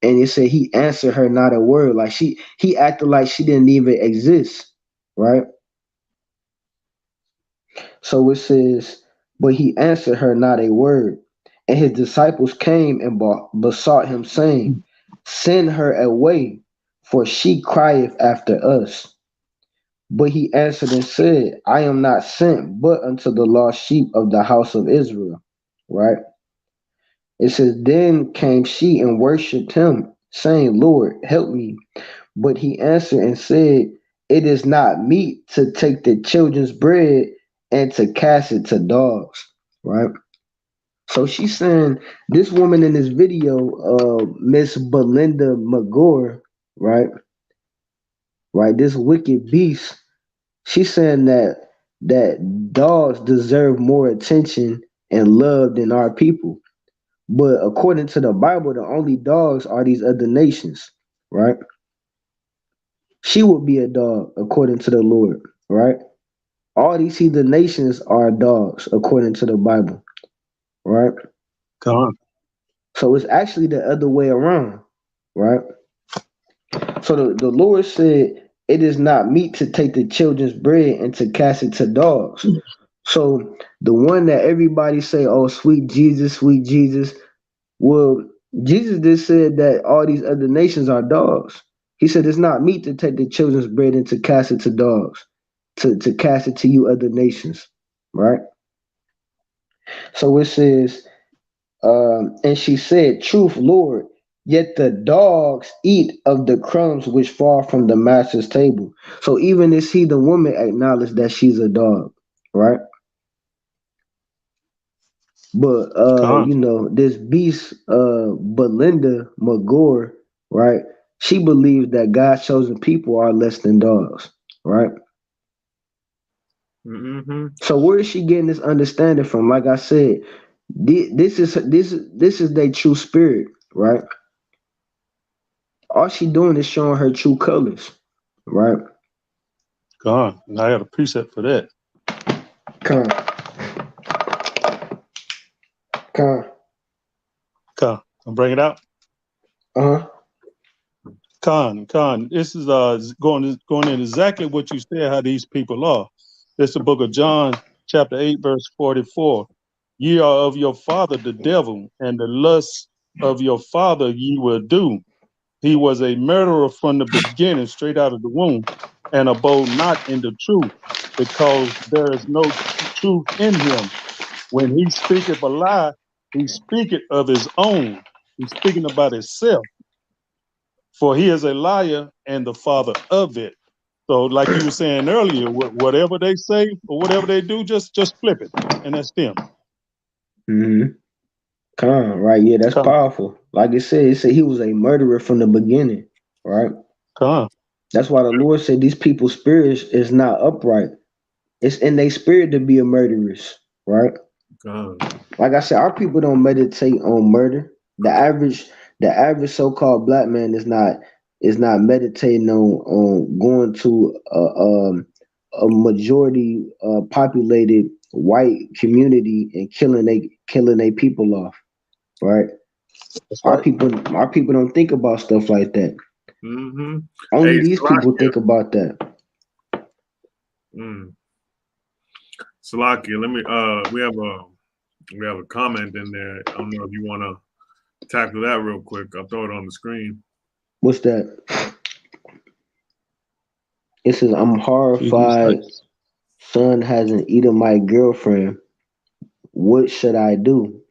And it said he answered her not a word. Like he acted like she didn't even exist, right? So it says, but he answered her not a word. And his disciples came and besought him, saying, Send her away, for she crieth after us. But he answered and said, I am not sent but unto the lost sheep of the house of Israel. Right? It says, Then came she and worshipped him, saying, Lord, help me. But he answered and said, It is not meet to take the children's bread and to cast it to dogs. Right? So she's saying this woman in this video, Miss Belinda McGore, right? Right, this wicked beast, she's saying that dogs deserve more attention and love than our people. But according to the Bible, the only dogs are these other nations, right? She would be a dog according to the Lord, right? All these heathen nations are dogs according to the Bible, right? Come on. So it's actually the other way around, right? So the Lord said, It is not meet to take the children's bread and to cast it to dogs. So the one that everybody say, Oh, sweet Jesus, sweet Jesus. Well, Jesus just said that all these other nations are dogs. He said it's not meet to take the children's bread and to cast it to dogs, to cast it to you other nations. Right? So it says, and she said, Truth, Lord, yet the dogs eat of the crumbs which fall from the master's table. So even this heathen woman acknowledged that she's a dog, right? But Come on. this beast, Belinda McGore, right? She believes that God's chosen people are less than dogs, right? Mm-hmm. So where is she getting this understanding from? Like I said, this is their true spirit, right? All she doing is showing her true colors, right? Come on. And I got a precept for that. Come, come, Come. I'll bring it out. uh-huh. Con. This is going in exactly what you said, how these people are. It's the book of John, chapter 8, verse 44. Ye are of your father the devil, and the lusts of your father ye will do. He was a murderer from the beginning, straight out of the womb, and abode not in the truth, because there is no truth in him. When he speaketh a lie, he speaketh of his own. He's speaking about himself, for he is a liar and the father of it. So, like you were saying earlier, whatever they say or whatever they do, just flip it, and that's them. Mm-hmm. Come, right? Yeah, that's Come, powerful. Like it said he was a murderer from the beginning, right? come, That's why the Lord said these people's spirits is not upright. It's in their spirit to be a murderers, right? God. Like I said, our people don't meditate on murder. The average so-called black man is not meditating on going to a majority populated white community and killing they people off, right? that's Our right. people our people don't think about stuff like that. Mm-hmm. Only Hey, these people Salakia. think about that. Salakia, let me we have a comment in there. I don't know if you wanna tackle that real quick. I'll throw it on the screen. What's that? It says I'm Jesus horrified. Christ. Son has an Edomite girlfriend. What should I do?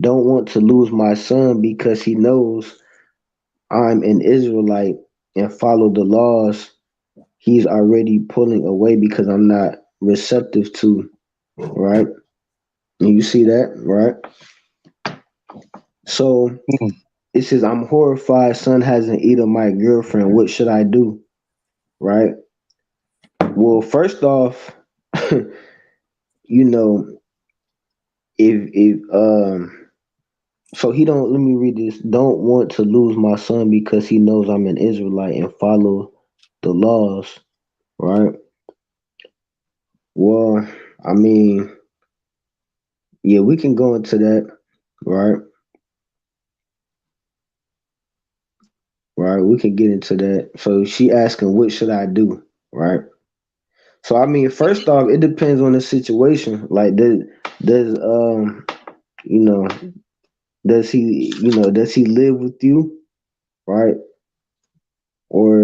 Don't want to lose my son because he knows I'm an Israelite and follow the laws. He's already pulling away because I'm not receptive to, right? And you see that, right? So Mm, it says, I'm horrified, son has an Edomite girlfriend. What should I do? Right? Well, first off, you know, if so he don't, let me read this. Don't want to lose my son because he knows I'm an Israelite and follow the laws, right? Well, I mean, yeah, we can go into that, right? Right, we can get into that. So she asking, what should I do? Right. So I mean, first off, it depends on the situation. Like, does you know, does he live with you, right? Or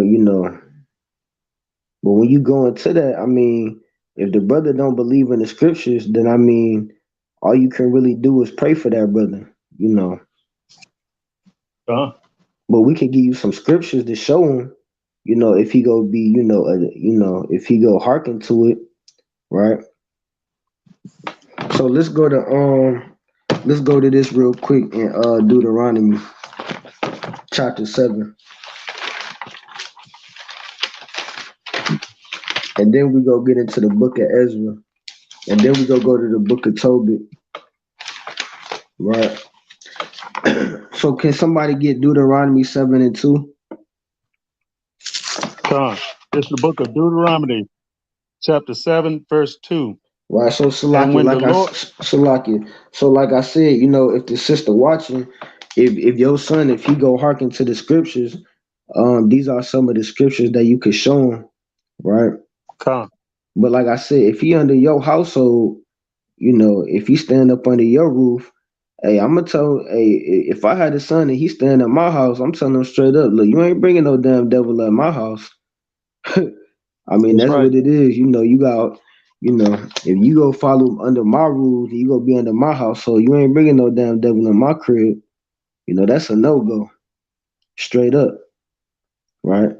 but when you go into that, I mean, if the brother don't believe in the scriptures, then I mean, all you can really do is pray for that brother, you know. Uh, But we can give you some scriptures to show him, if he go be, if he go hearken to it, right? So let's go to this real quick in Deuteronomy chapter 7. And then we go get into the book of Ezra. And then we go to the book of Tobit. Right. So can somebody get Deuteronomy 7 and 2? Con. It's the book of Deuteronomy, chapter 7, verse 2. Right. So And when the Lord, So like I said, if the sister watching, if your son, if he go hearken to the scriptures, these are some of the scriptures that you could show him, right? Con, But like I said, if he under your household, if he stand up under your roof, hey, I'm gonna tell, hey, if I had a son and he stand at my house, I'm telling him straight up, look, you ain't bringing no damn devil at my house. I mean, that's that's right. what it is. You got, if you go follow under my rules, you go be under my house, so you ain't bringing no damn devil in my crib. That's a no go, straight up, right?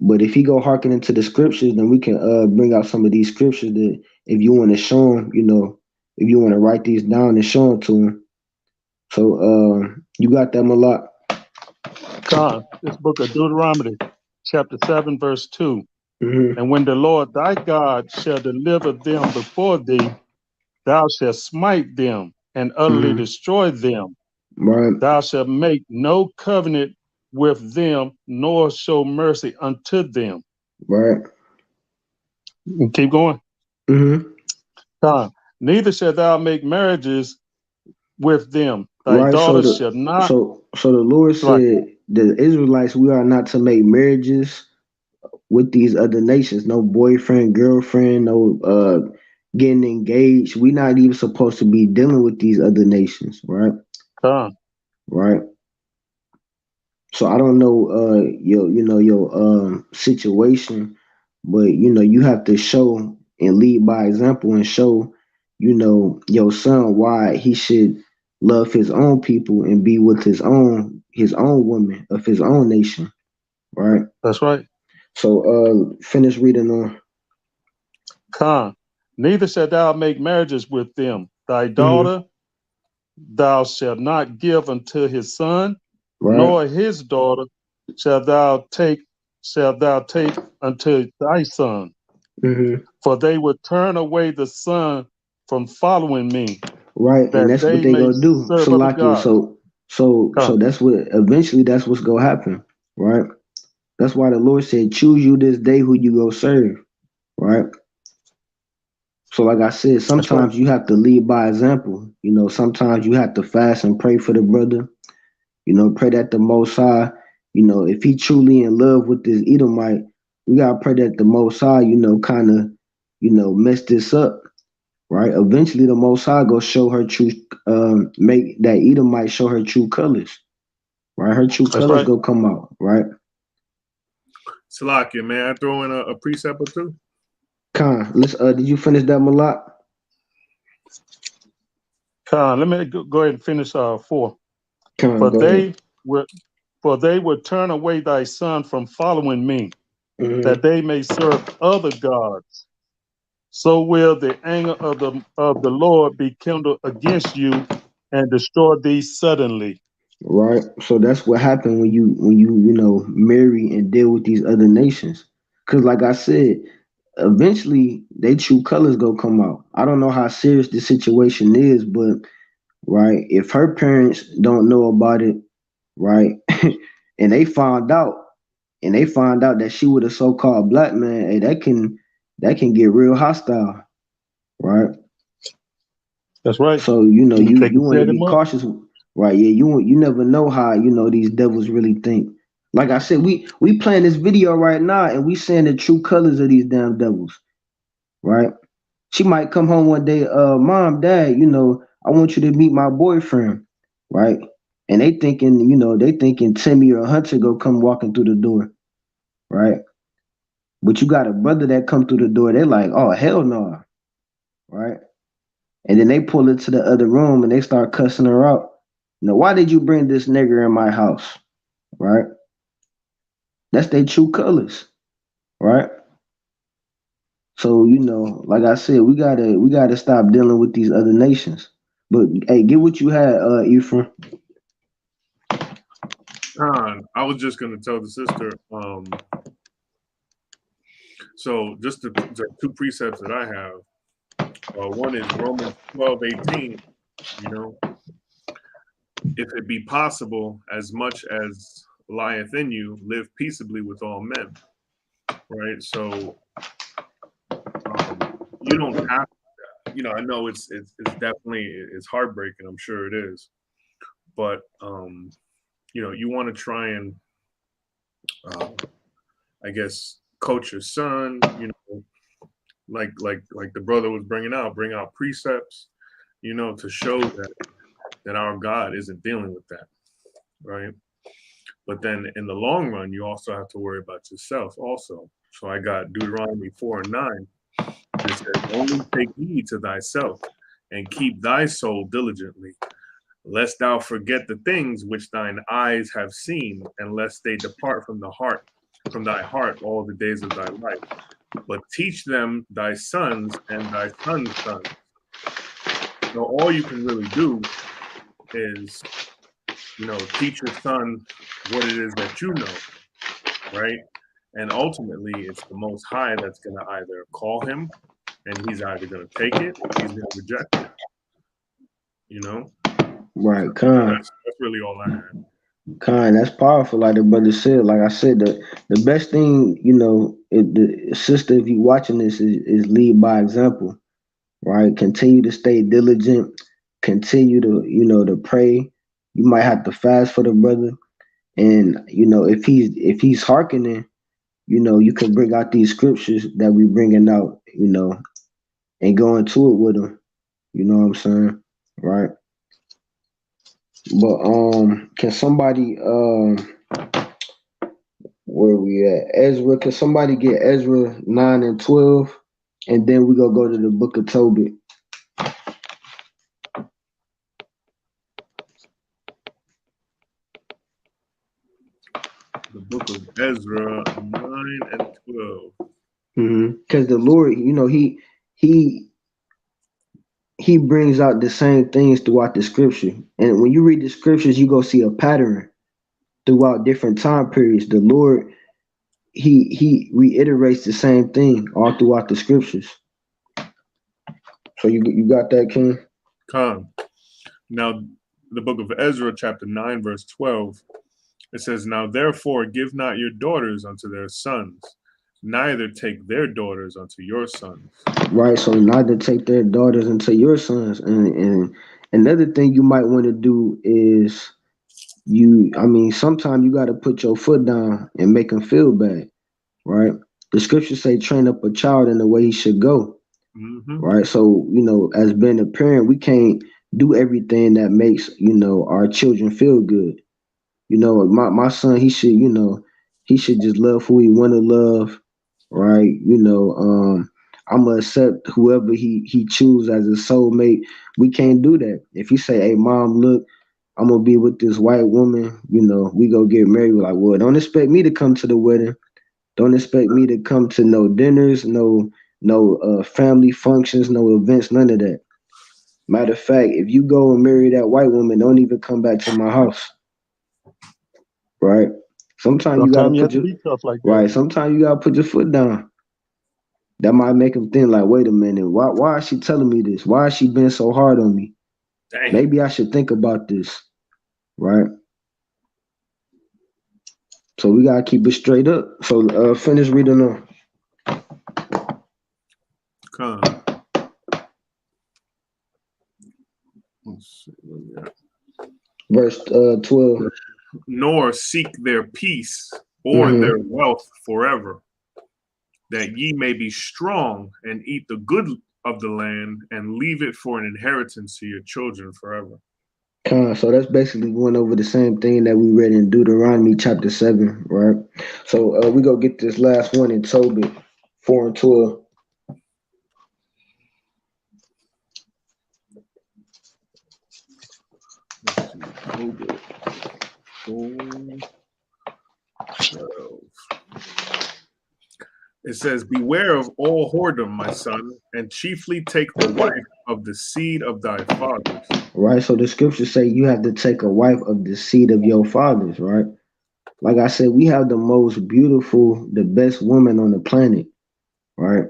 But if he go hearken into the scriptures, then we can bring out some of these scriptures that if you want to show him, if you want to write these down and show them to him. So you got them a lot. Con, this book of Deuteronomy, chapter 7, verse 2. Mm-hmm. And when the Lord thy God shall deliver them before thee, thou shalt smite them and utterly Mm-hmm. destroy them. Right. Thou shalt make no covenant with them, nor show mercy unto them. Right. And keep going. Mm-hmm. Neither shalt thou make marriages with them. Thy Right. So daughter the shall not. so the Lord Like, said the Israelites, we are not to make marriages with these other nations. No boyfriend, girlfriend, no getting engaged. We're not even supposed to be dealing with these other nations, right? Right. So I don't know your situation, but you have to show and lead by example and show your son why he should love his own people and be with his own woman of his own nation, right? that's right. So finish reading on. Neither shalt thou make marriages with them. Thy Hmm. daughter thou shalt not give unto his son, Right. nor his daughter shalt thou take unto thy son, Hmm. for they would turn away the son from following me, Right, and that that's what they they may gonna do. serve other Salakia. gods. So Come, that's what eventually that's what's gonna happen, right? That's why the Lord said, "Choose you this day who you go serve." Right. So, like I said, that's right. sometimes you have to lead by example. Sometimes you have to fast and pray for the brother. Pray that the Most High, if he truly in love with this Edomite, we gotta pray that the Most High, kind of, mess this up, right? Eventually, the Most High go show her true, make that Edomite show her true colors, right? Her true That's colors right. go come out, right? Salakia, man, I throw in a precept or two? Khan, let's. Did you finish that Malak? Let me go ahead and finish 4. Khan, For go ahead. they would for they would turn away thy son from following me, that Mm-hmm. they may serve other gods. So will the anger of the Lord be kindled against you and destroy thee suddenly. right? So that's what happened when you marry and deal with these other nations. Cause like I said, eventually they true colors go come out. I don't know how serious the situation is, but right, if her parents don't know about it, right, and they find out that she with a so-called black man, hey, that can get real hostile, right? That's right. So You you take you and want to set be him up. cautious, right? Yeah, you never know how these devils really think. Like I said, we playing this video right now, and we seeing the true colors of these damn devils, right? She might come home one day, mom, dad, I want you to meet my boyfriend, right? And they thinking Timmy or Hunter go come walking through the door, right? But you got a brother that come through the door, they're like, oh hell no, right? And then they pull it to the other room and they start cussing her out. Why did you bring this nigger in my house? Right? That's their true colors, right? So, like I said, we gotta stop dealing with these other nations. But hey, get what you had, Ephraim. I was just gonna tell the sister. So just the two precepts that I have. One is Romans 12:18. You know, if it be possible, as much as lieth in you, live peaceably with all men. Right. So you don't have. I know it's definitely it's heartbreaking. I'm sure it is, but you want to try and uh, I guess coach your son. Like the brother was bring out precepts. To show that our God isn't dealing with that, right? But then in the long run, you also have to worry about yourself also. So I got Deuteronomy 4:9. It says, only take heed to thyself and keep thy soul diligently, lest thou forget the things which thine eyes have seen, and lest they depart from thy heart all the days of thy life. But teach them thy sons and thy sons' sons. So all you can really do is, teach your son what it is that you know, right? And ultimately, it's the Most High that's going to either call him, and he's either going to take it or he's going to reject it. Right, So, Khan. that's really all I had. Khan, that's powerful. Like the brother said, like I said, the best thing, the sister, if you watching this, is lead by example, right? Continue to stay diligent. Continue to pray. You might have to fast for the brother, and if he's hearkening, you can bring out these scriptures that we bringing out, and go into it with him. You know what I'm saying, right? But can somebody where we at? Ezra, can somebody get Ezra 9 and 12, and then we gonna go to the book of Tobit. The book of Ezra 9 and 12. Because the Lord, he he brings out the same things throughout the scripture, and when you read the scriptures, you go see a pattern throughout different time periods. The Lord, he reiterates the same thing all throughout the scriptures. So you got that, King? Come. Now, the book of Ezra, chapter 9, verse 12, it says, now therefore give not your daughters unto their sons, neither take their daughters unto your sons. Right. So not to take their daughters into your sons, and another thing you might want to do is sometimes you got to put your foot down and make them feel bad, right? The scriptures say train up a child in the way he should go, Mm-hmm. right? So, as being a parent, we can't do everything that makes, our children feel good. My son, he should just love who he want to love, right? I'm gonna accept whoever he choose as a soulmate. We can't do that. If you say, hey mom, look, I'm gonna be with this white woman, we go get married. We're like, well, don't expect me to come to the wedding. Don't expect me to come to no dinners, no family functions, no events, none of that. Matter of fact, if you go and marry that white woman, don't even come back to my house. right? Sometimes you gotta Sometimes you have put to your be tough like that. right. Sometimes you gotta put your foot down. That might make them think like, wait a minute, why is she telling me this? Why is she being so hard on me? Dang. Maybe I should think about this, right? So we gotta keep it straight up. So finish reading on. Con. Let's see, where we at? Verse 12. Nor seek their peace or Mm-hmm. their wealth forever, that ye may be strong and eat the good of the land and leave it for an inheritance to your children forever. So that's basically going over the same thing that we read in Deuteronomy chapter 7, right? So we go get this last one in Tobit 4 and 12. Let's see, Tobit 4, 12. It says, beware of all whoredom, my son, and chiefly take the wife of the seed of thy fathers. Right. So the scriptures say you have to take a wife of the seed of your fathers, right? Like I said, we have the most beautiful, the best woman on the planet, right?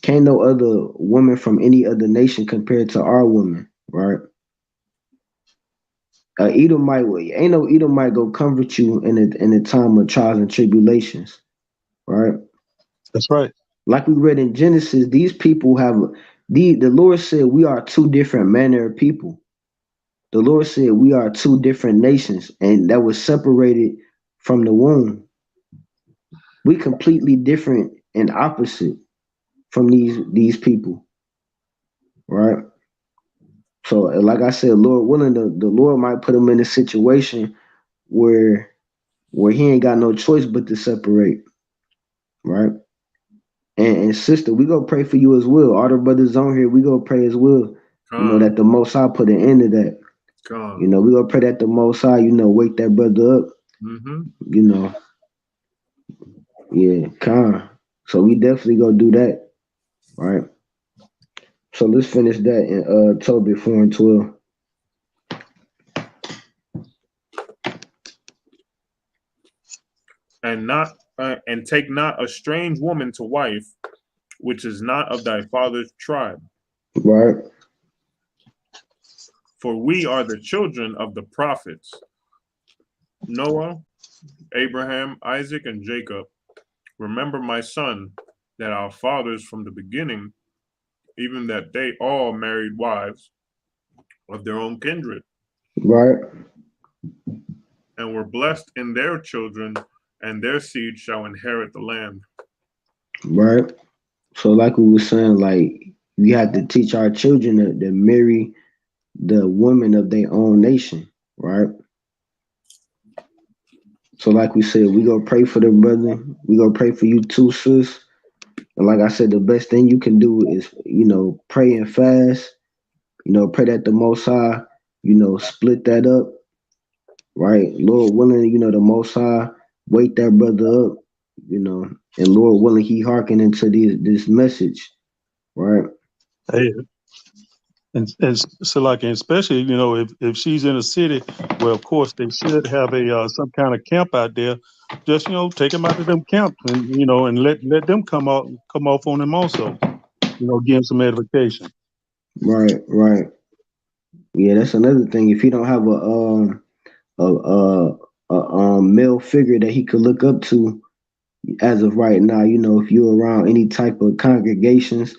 Can't no other woman from any other nation compared to our woman, right? Edomite, ain't no Edomite go comfort you in a time of trials and tribulations, right? That's right. Like we read in Genesis, these people have the Lord said we are two different manner of people. The Lord said we are two different nations, and that was separated from the womb. We completely different and opposite from these people, right? So, like I said, Lord willing, the Lord might put them in a situation where he ain't got no choice but to separate, right? And sister, we go pray for you as well. All the brothers on here, we go pray as well. You know Con, that the Most High put an end to that. con. You know, we go pray that the Most High, wake that brother up. Mm-hmm. You know, yeah, con. So we definitely go do that, right? So let's finish that in Tobit 4 and 12. And take not a strange woman to wife, which is not of thy father's tribe. Right, For we are the children of the prophets Noah, Abraham, Isaac, and Jacob. Remember, my son, that our fathers from the beginning, even that they all married wives of their own kindred, right, and were blessed in their children, and their seed shall inherit the land. right. So like we were saying, like we have to teach our children to marry the women of their own nation, right? So like we said, we go pray for the brother. We go pray for you too, sis. And like I said, the best thing you can do is, pray and fast. Pray that the Most High, split that up, right? Lord willing, the Most High wake that brother up, and Lord willing, he hearken into this message, right? Hey, and so like, and especially, if she's in a city where, of course, they should have a some kind of camp out there, just take them out to them camps, and and let them come off on them also, give them some edification. Right, right. Yeah, that's another thing. If he don't have a male figure that he could look up to as of right now, if you're around any type of congregations,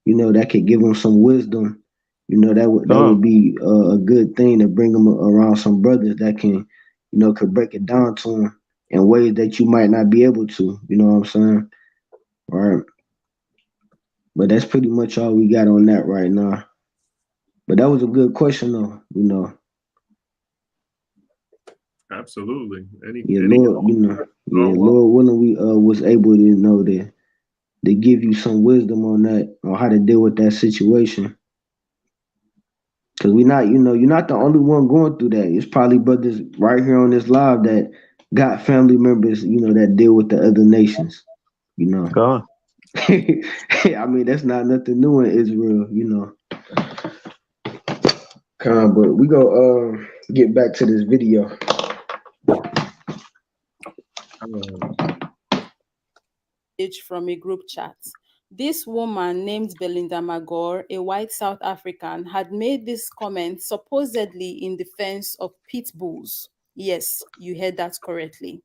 that could give him some wisdom. That would be a good thing to bring him around some brothers that can, could break it down to him in ways that you might not be able to. You know what I'm saying? All right. But that's pretty much all we got on that right now. But that was a good question, though. Absolutely. Yeah, Any Lord, oh well. Lord willing, we was able to know that to give you some wisdom on that, on how to deal with that situation. Cause we not, you're not the only one going through that. It's probably brothers right here on this live that got family members, that deal with the other nations. You know, God. I mean that's not nothing new in Israel. But we go get back to this video. message from a group chat. This woman named Belinda Magor, a white South African, had made this comment supposedly in defense of pit bulls. Yes, you heard that correctly.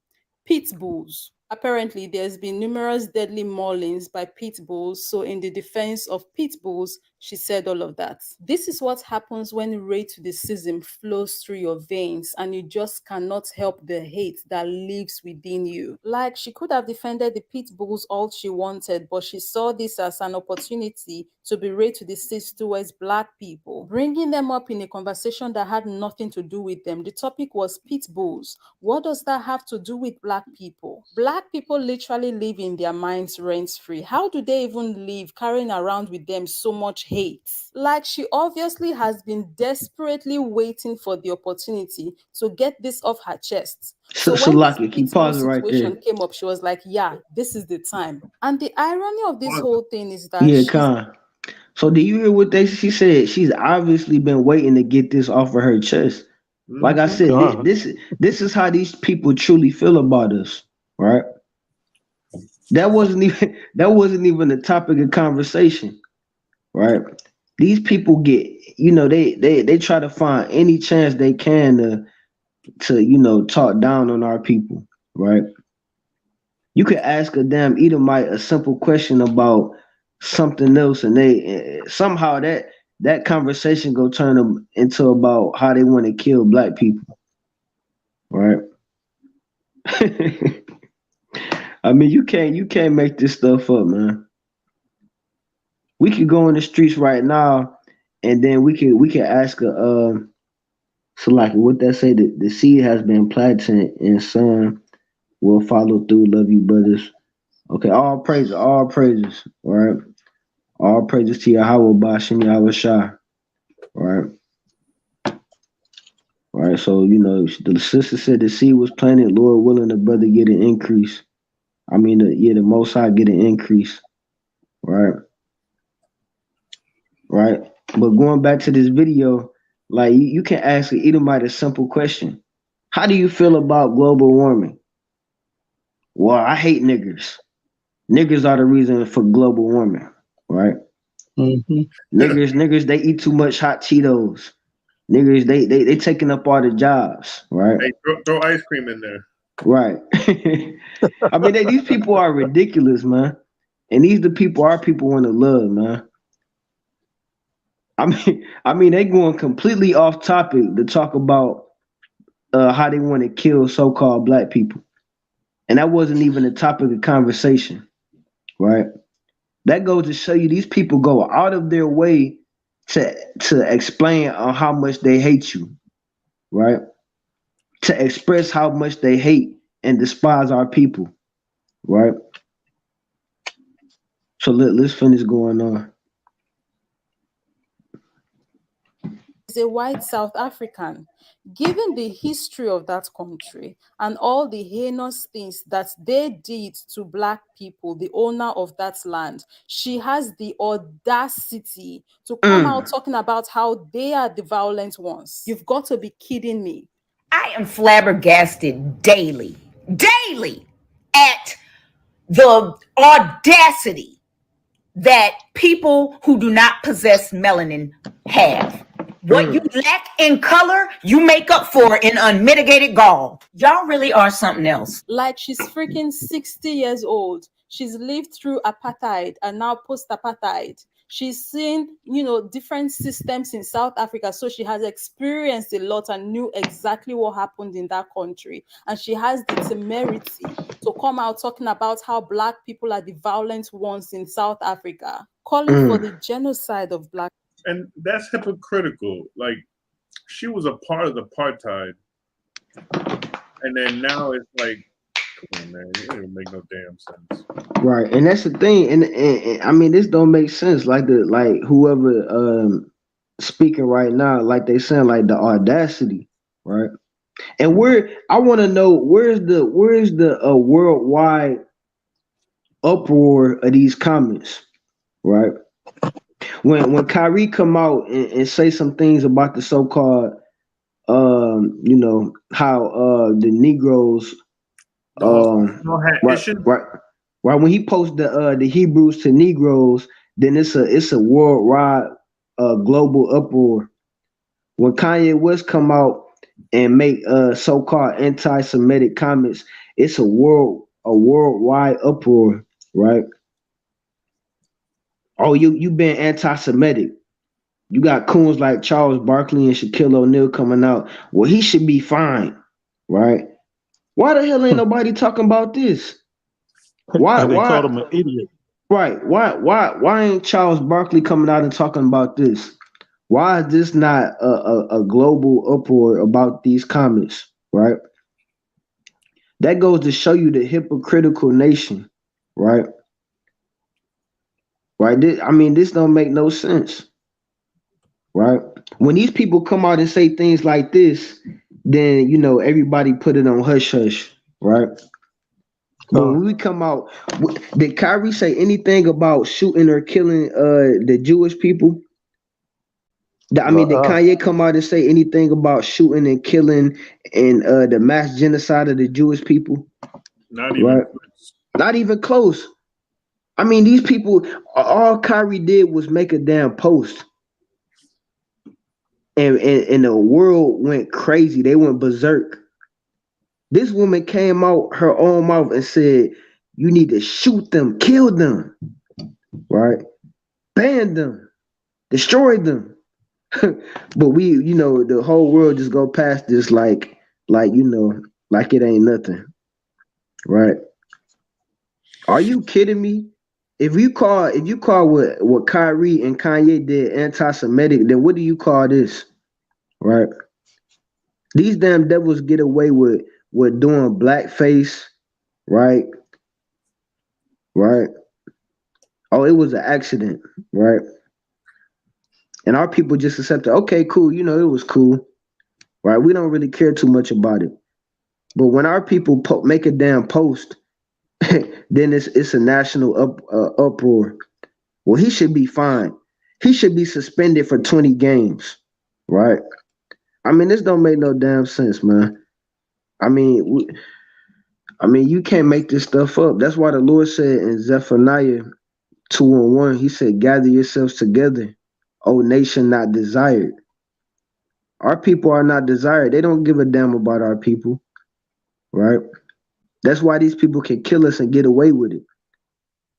Pit bulls. Apparently, there's been numerous deadly maulings by pit bulls, so in the defense of pit bulls, she said all of that. This is what happens when racism flows through your veins and you just cannot help the hate that lives within you. Like, she could have defended the pit bulls all she wanted, but she saw this as an opportunity to be racist towards Black people, bringing them up in a conversation that had nothing to do with them. The topic was pit bulls. What does that have to do with Black people? Black people literally live in their minds rent-free. How do they even live carrying around with them so much hate? Like, she obviously has been desperately waiting for the opportunity to get this off her chest. So when this Salaki, keep pit bull pausing right there. situation came up, she was like, yeah, this is the time. And the irony of this Pause. whole thing is that Yeah, she's Khan. So do you hear what she said? She's obviously been waiting to get this off of her chest. Like I said, God. this is how these people truly feel about us, right? That wasn't even the topic of conversation, right? These people get, they try to find any chance they can to talk down on our people, right? You could ask a damn Edomite a simple question about something else, and they somehow that conversation go turn them into about how they want to kill Black people, right? I mean, you can't make this stuff up, man. We could go in the streets right now, and then we can ask so like what that say, the seed has been planted and son will follow through. Love you, brothers. Okay, all praises, all praises, all right? All praises to Yahweh Bashem Yahweh Shah, all right? All right, so the sister said the seed was planted, Lord willing, the brother get an increase. I mean, the Most High get an increase, right? Right. But going back to this video, like you can ask an Edomite a simple question: how do you feel about global warming? Well, I hate niggers. Niggers are the reason for global warming, right? Mm-hmm. Niggers, they eat too much hot Cheetos. Niggers, they taking up all the jobs, right? Hey, throw ice cream in there. Right. I mean, these people are ridiculous, man. And these the people our people want to love, man. I mean, they going completely off topic to talk about how they want to kill so-called Black people, and that wasn't even a topic of conversation, right? That goes to show you these people go out of their way to explain on how much they hate you, right? To express how much they hate and despise our people, right? So let's finish going on. is a white South African. Given the history of that country and all the heinous things that they did to Black people, the owner of that land, she has the audacity to come out talking about how they are the violent ones. You've got to be kidding me. I am flabbergasted daily at the audacity that people who do not possess melanin have. What you lack in color, you make up for in unmitigated gall. Y'all really are something else. Like, she's freaking 60 years old. She's lived through apartheid and now post-apartheid. She's seen, different systems in South Africa. So she has experienced a lot and knew exactly what happened in that country. And she has the temerity to come out talking about how Black people are the violent ones in South Africa, calling for the genocide of Black. And that's hypocritical. Like, she was a part of the apartheid, and then now it's like, come on, man, it don't make no damn sense. Right, and that's the thing, and I mean, this don't make sense. Like whoever speaking right now, like they saying, like the audacity, right? And I want to know where's the worldwide uproar of these comments, right? When Kyrie come out and say some things about the so-called, how the Negroes, right, Right when he posts the Hebrews to Negroes, then it's a worldwide global uproar. When Kanye West come out and make so-called anti-Semitic comments, it's a worldwide uproar, right? Oh, you been anti-Semitic. You got coons like Charles Barkley and Shaquille O'Neal coming out. Well, he should be fine, right? Why the hell ain't nobody talking about this? Why And they called why him an idiot. right? Why ain't Charles Barkley coming out and talking about this? Why is this not a global uproar about these comments, right? That goes to show you the hypocritical nation, right? Right? I mean, this don't make no sense, right? When these people come out and say things like this, then everybody put it on hush hush, right? But when we come out, did Kyrie say anything about shooting or killing the Jewish people? I mean, did Kanye come out and say anything about shooting and killing and the mass genocide of the Jewish people? Not even Right? close. Not even close. I mean, these people, all Kyrie did was make a damn post. And the world went crazy. They went berserk. This woman came out her own mouth and said, you need to shoot them, kill them, right? Ban them, destroy them. But the whole world just go past this like it ain't nothing, right? Are you kidding me? If you call what Kyrie and Kanye did anti-Semitic, then what do you call this, right? These damn devils get away with doing blackface, right? Right? Oh, it was an accident, right? And our people just accepted, okay, cool, it was cool, right? We don't really care too much about it. But when our people make a damn post, then it's a national uproar. Well, he should be fine. He should be suspended for 20 games, right? I mean, this don't make no damn sense, man. I mean, you can't make this stuff up. That's why the Lord said in Zephaniah 2:1, He said, "Gather yourselves together, O nation not desired." Our people are not desired. They don't give a damn about our people, right? That's why these people can kill us and get away with it.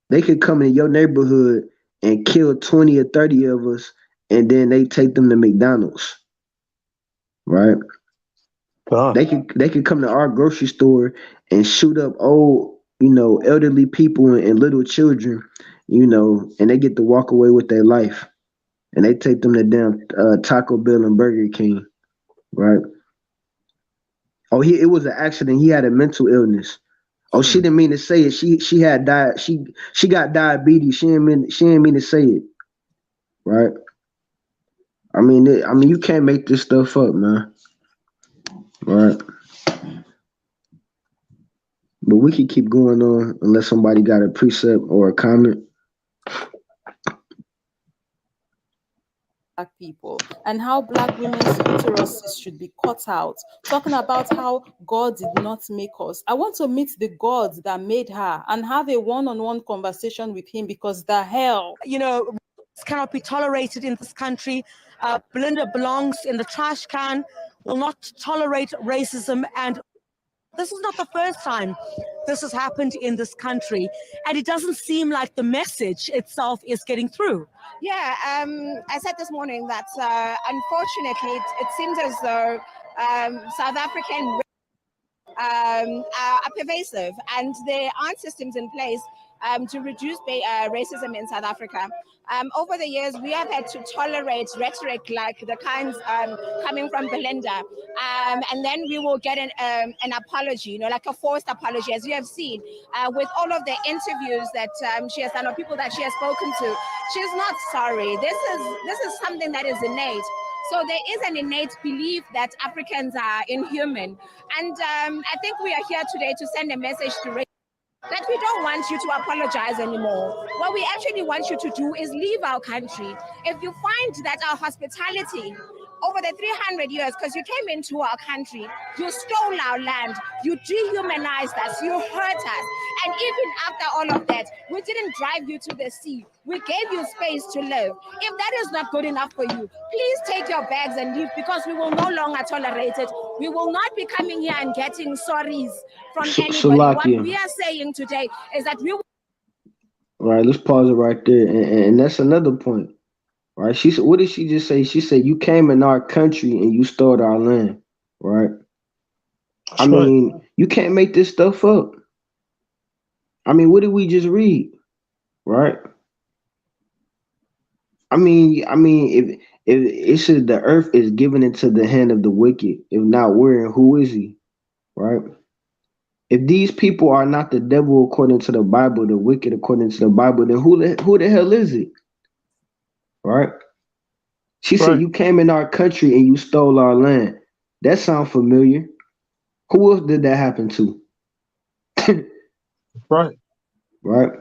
They could come in your neighborhood and kill 20 or 30 of us, and then they take them to McDonald's, right? They could come to our grocery store and shoot up old, elderly people and little children, and they get to walk away with their life. And they take them to damn Taco Bell and Burger King, right? Oh, it was an accident. He had a mental illness. Oh, she didn't mean to say it. She had died. She got diabetes. She didn't mean to say it, right? I mean, you can't make this stuff up, man. Right? But we can keep going on unless somebody got a precept or a comment. Black people and how black women's uteruses should be cut out, talking about how God did not make us. I want to meet the God that made her and have a one-on-one conversation with him, because the hell, cannot be tolerated in this country. Belinda belongs in the trash can, will not tolerate racism, and this is not the first time this has happened in this country, and it doesn't seem like the message itself is getting through. Yeah, I said this morning that unfortunately it seems as though South African are pervasive, and there aren't systems in place to reduce racism in South Africa. Over the years, we have had to tolerate rhetoric like the kinds coming from Belinda, and then we will get an apology, like a forced apology, as you have seen with all of the interviews that she has done, or people that she has spoken to. She's not sorry. This is something that is innate. So there is an innate belief that Africans are inhuman. And I think we are here today to send a message to that we don't want you to apologize anymore. What we actually want you to do is leave our country. If you find that our hospitality over the 300 years, because you came into our country, you stole our land, you dehumanized us, you hurt us. And even after all of that, we didn't drive you to the sea. We gave you space to live. If that is not good enough for you, please take your bags and leave, because we will no longer tolerate it. We will not be coming here and getting sorries from anybody. What we are saying today is that we will. All right, let's pause it right there. And that's another point. Right? She said, what did she just say? She said, you came in our country and you stole our land. Right? I mean, you can't make this stuff up. I mean, what did we just read? Right? I mean, if it says the earth is given into the hand of the wicked, if not where, who is he? Right? If these people are not the devil according to the Bible, the wicked according to the Bible, then who the hell is it? Right? She said, you came in our country and you stole our land. That sounds familiar. Who else did that happen to? Right. Right.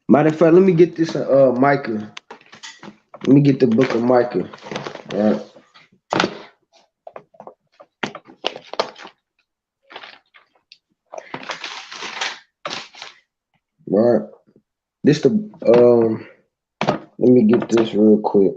Matter of fact, let me get this Micah. Let me get the book of Micah. Right. Right. This the let me get this real quick.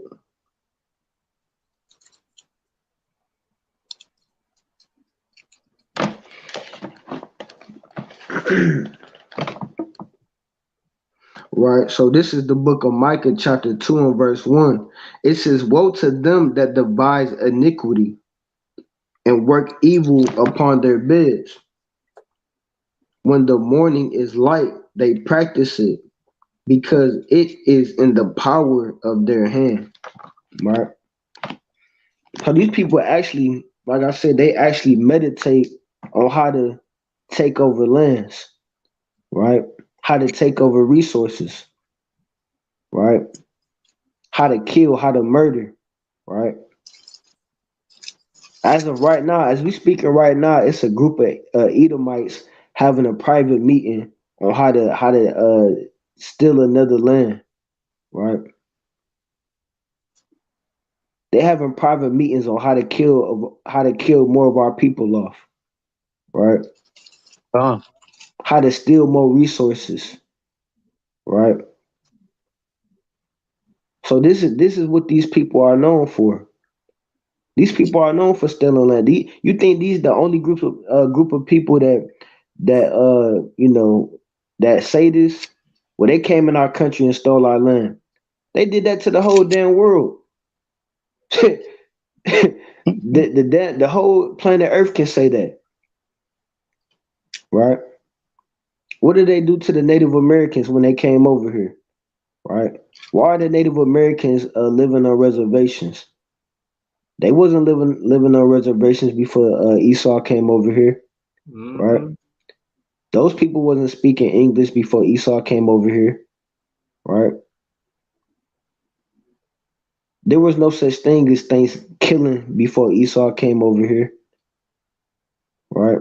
Right, so this is the book of Micah, chapter 2 and verse 1. It says, woe to them that devise iniquity and work evil upon their beds. When the morning is light, they practice it, because it is in the power of their hand. Right? So these people actually, like I said, they actually meditate on how to take over lands, right? How to take over resources, right? How to kill, how to murder, right? As of right now, as we speaking right now, it's a group of Edomites having a private meeting on how to steal another land, right? They having private meetings on how to kill more of our people off, right? How to steal more resources, right? So this is what these people are known for. These people are known for stealing land. You think these the only group of people that say this? Well, they came in our country and stole our land. They did that to the whole damn world. the whole planet Earth can say that, right? What did they do to the Native Americans when they came over here, right? Why are the Native Americans living on reservations? They wasn't living on reservations before Esau came over here, right? Those people wasn't speaking English before Esau came over here, right? There was no such thing as things killing before Esau came over here, right?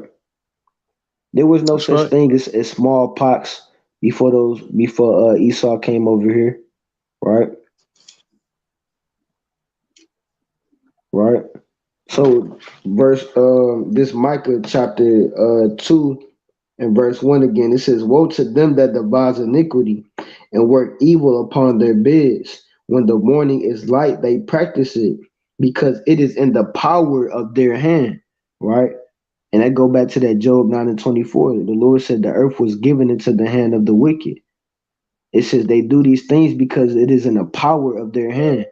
There was no such thing as smallpox before Esau came over here, right? Right. So this Micah chapter 2 and verse 1 again, it says, woe to them that devise iniquity and work evil upon their beds. When the morning is light, they practice it, because it is in the power of their hand. Right. And I go back to that Job 9 and 24. The Lord said the earth was given into the hand of the wicked. It says they do these things because it is in the power of their hand.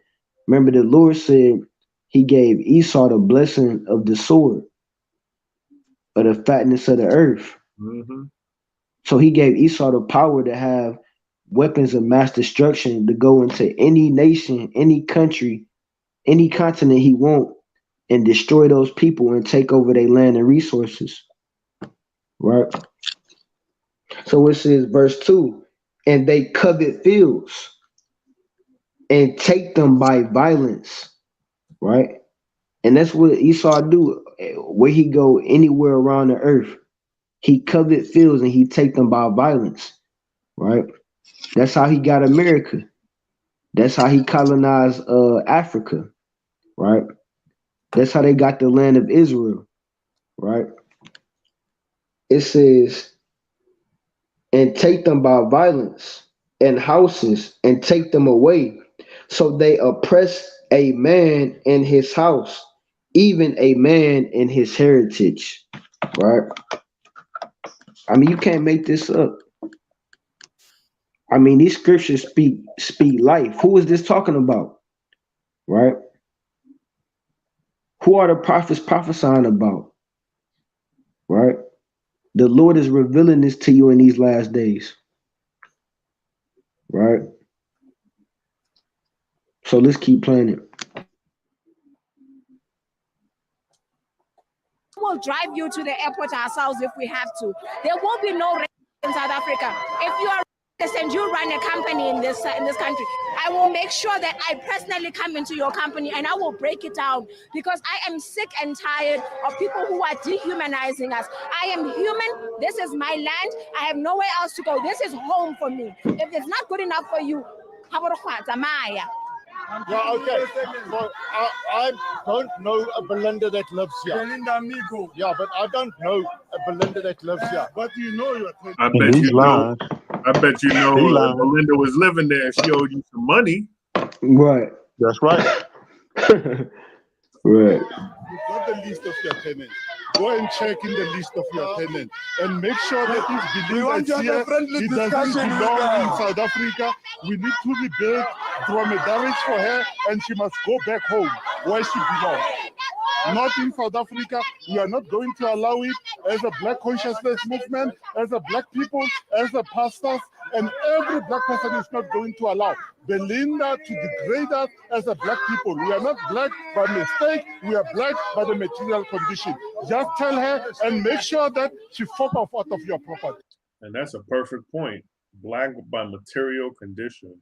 Remember, the Lord said he gave Esau the blessing of the sword, of the fatness of the earth. Mm-hmm. So he gave Esau the power to have weapons of mass destruction, to go into any nation, any country, any continent he want, and destroy those people and take over their land and resources. Right? So it says, verse 2, and they covet fields and take them by violence. Right? And that's what Esau do. Where he go anywhere around the earth, he covet fields and he take them by violence. Right? That's how he got America. That's how he colonized Africa. Right? That's how they got the land of Israel, right? It says, and take them by violence and houses and take them away. So they oppress a man in his house, even a man in his heritage, right? I mean, you can't make this up. I mean, these scriptures speak life. Who is this talking about, right? Who are the prophets prophesying about, right? The Lord is revealing this to you in these last days, right? So let's keep playing it. We'll drive you to the airport ourselves if we have to. There will be no racism in South Africa. If you are racist and you run a company in this country, I will make sure that I personally come into your company and I will break it down, because I am sick and tired of people who are dehumanizing us. I am human. This is my land. I have nowhere else to go. This is home for me. If it's not good enough for you, Maya. Yeah, okay. Well, I don't know a Belinda that lives here. Belinda Amigo. Yeah, but I don't know a Belinda that lives here. But you know you're I bet He's you know. lying. I bet you know He lying. Belinda was living there. She owed you some money. Right. That's right. Right. You've got the list of your tenants. Go and check in the list of your tenants and make sure that if Belinda is here, it doesn't belong in South Africa. We need to rebuild dromedaries for her, and she must go back home where she belongs. Not in South Africa. We are not going to allow it as a black consciousness movement, as a black people, as a pastors, and every black person is not going to allow Belinda to degrade us as a black people. We are not black by mistake. We are black by the material condition. Just tell her and make sure that she fuck off out of your property. And that's a perfect point. Black by material condition.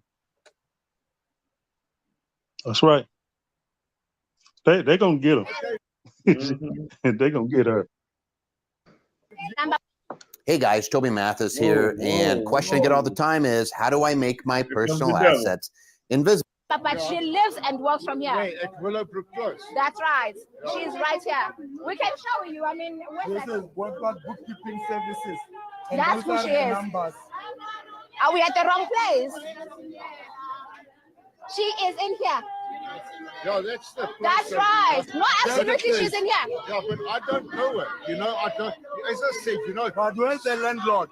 That's right. They gonna get him. Mhm. They gonna get her. Hey guys, Toby Mathis here, and question I get all the time is, how do I make my personal assets invisible? But she lives and works from here. Wait, at Willowbrook Close. That's right. She's right here. We can show you. I mean, This is Worldwide Bookkeeping Services. And That's those who are she the is. numbers. Are we at the wrong place? She is in here. Yeah, that's the That's person. right. No, absolutely, That's she's in here. Yeah, but I don't know her. You know, I don't. As I said, you know. But where's the landlord?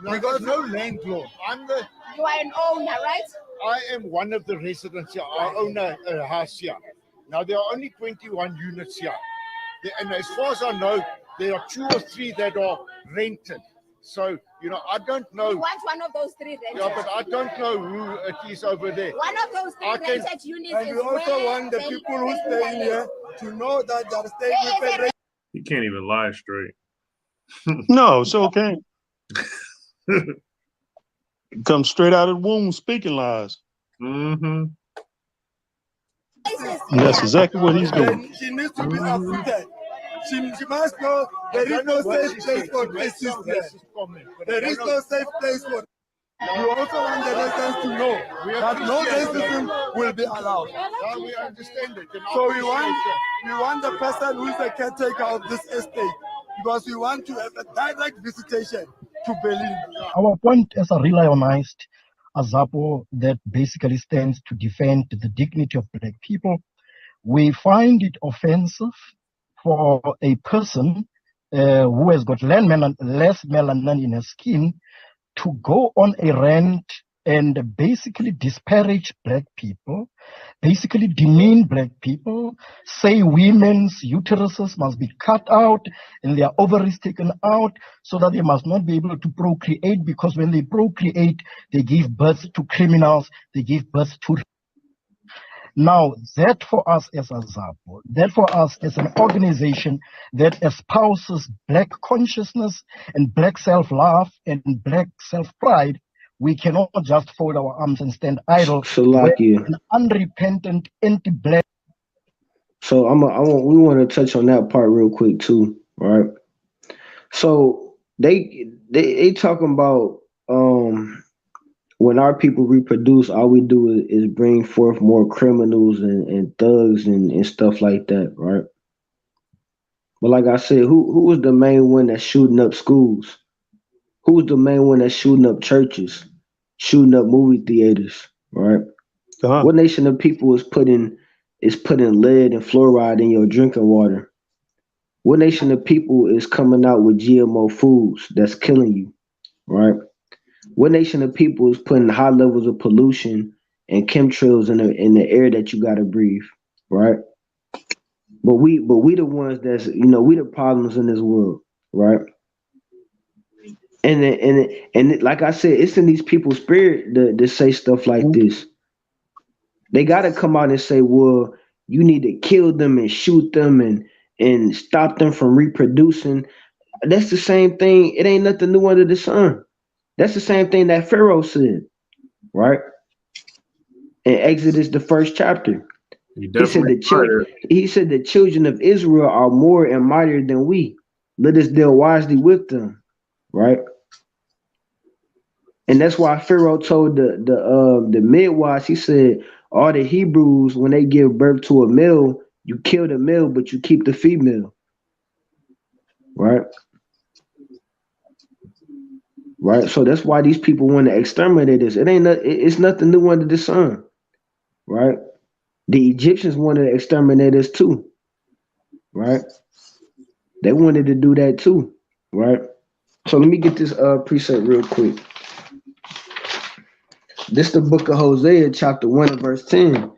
We got no landlord. I'm the. You are an owner, right? I am one of the residents here. I own a house here. Now there are only 21 units here, and as far as I know, there are 2 or 3 that are rented. So you know, I don't know. You want one of those 3 rented? Yeah, but I don't know who it is over there. One of those 3 rented units And is we also where want the they people who live. stay in here to know that they're staying with the He can't even lie straight. No, so can't. Come straight out of the womb speaking lies. Mm-hmm. And that's exactly what he's doing. She needs to be uprooted. She must know there is no safe place for racists here. There is no safe place for. You also want the residents to know that no racism will be allowed. Yeah, we understand it. So we want the person who is the caretaker of this estate, because we want to have a direct visitation to Berlin. Our point as a realized Azapo that basically stands to defend the dignity of black people. We find it offensive for a person who has got less melanin in his skin to go on a rant and basically disparage black people, basically demean black people, say women's uteruses must be cut out and their ovaries taken out so that they must not be able to procreate, because when they procreate, they give birth to criminals, they give birth to. Now, that for us as a ZAPO, that for us as an organization that espouses black consciousness and black self-love and black self-pride, we cannot just fold our arms and stand idle. Salakia. An unrepentant anti-black. So we want to touch on that part real quick too, right? So they talking about when our people reproduce, all we do is bring forth more criminals and thugs and stuff like that, right? But like I said, who was the main one that's shooting up schools? Who's the main one that's shooting up churches, shooting up movie theaters, right? Con. What nation of people is putting lead and fluoride in your drinking water? What nation of people is coming out with GMO foods that's killing you, right? What nation of people is putting high levels of pollution and chemtrails in the air that you gotta breathe, right? But we the ones that's we the problems in this world, right? Like I said, it's in these people's spirit to say stuff like this. They gotta come out and say, well, you need to kill them and shoot them and stop them from reproducing. That's the same thing. It ain't nothing new under the sun. That's the same thing that Pharaoh said, right? In Exodus, the first chapter. He He said definitely the fired. he said the children of Israel are more and mightier than we. Let us deal wisely with them, right? And that's why Pharaoh told the midwives. He said all the Hebrews when they give birth to a male, you kill the male, but you keep the female, right? Right. So that's why these people want to exterminate us. It's nothing new under the sun, right? The Egyptians wanted to exterminate us too, right? They wanted to do that too, right? So let me get this precept real quick. This the book of Hosea, chapter 1 and verse 10.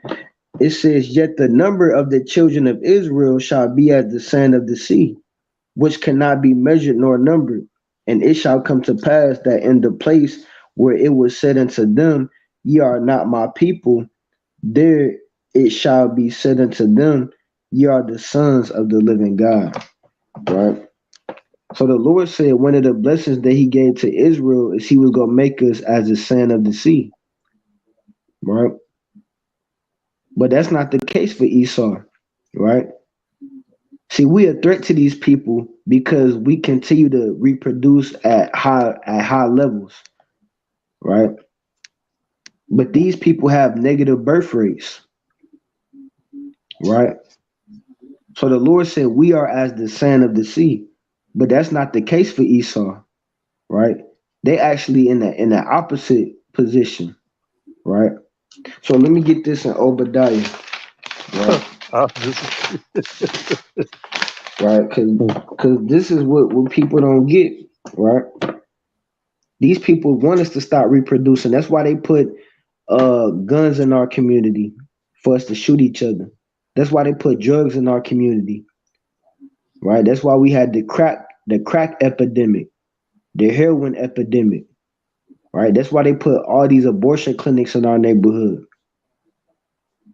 It says, yet the number of the children of Israel shall be as the sand of the sea, which cannot be measured nor numbered. And it shall come to pass that in the place where it was said unto them, ye are not my people, there it shall be said unto them, ye are the sons of the living God. Right? So the Lord said one of the blessings that he gave to Israel is he was going to make us as the sand of the sea. Right? But that's not the case for Esau. Right? See, we a threat to these people because we continue to reproduce at high levels. Right? But these people have negative birth rates. Right? So the Lord said, we are as the sand of the sea. But that's not the case for Esau, right? They actually in the opposite position, right? So let me get this in Obadiah, right? Right? Because this is what people don't get, right? These people want us to stop reproducing. That's why they put guns in our community for us to shoot each other. That's why they put drugs in our community, right? That's why we had the crack epidemic, the heroin epidemic, right? That's why they put all these abortion clinics in our neighborhood,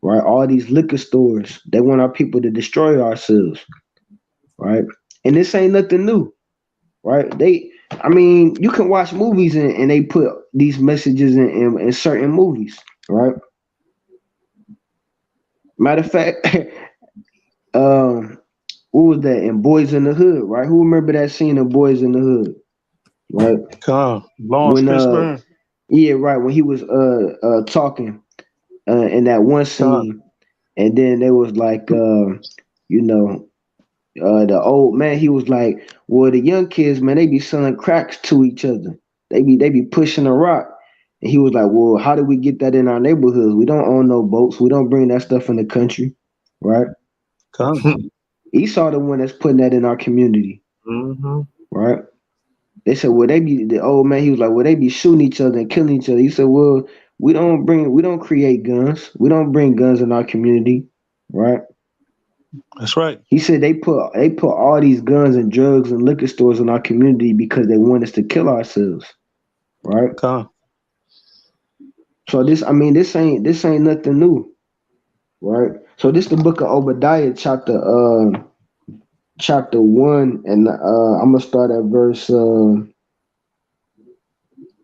right? All these liquor stores. They want our people to destroy ourselves, right? And this ain't nothing new, right? I mean, you can watch movies and they put these messages in certain movies, right? Matter of fact, what was that in Boys in the Hood, right? Who remember that scene of Boys in the Hood, right? Lawrence When Fishburne. yeah, right, when he was talking in that one scene, and then there was like the old man, he was like, well, the young kids, man, they be selling cracks to each other. They be pushing a rock. And he was like, well, how do we get that in our neighborhoods? We don't own no boats. We don't bring that stuff in the country, right? Esau the one that's putting that in our community, right? They said, well, the old man, he was like, well, they be shooting each other and killing each other. He said, well, we don't create guns. We don't bring guns in our community, right? That's right. He said they put all these guns and drugs and liquor stores in our community because they want us to kill ourselves, right? So this ain't nothing new, right? So this the book of Obadiah, chapter 1, and I'm gonna start at verse. Let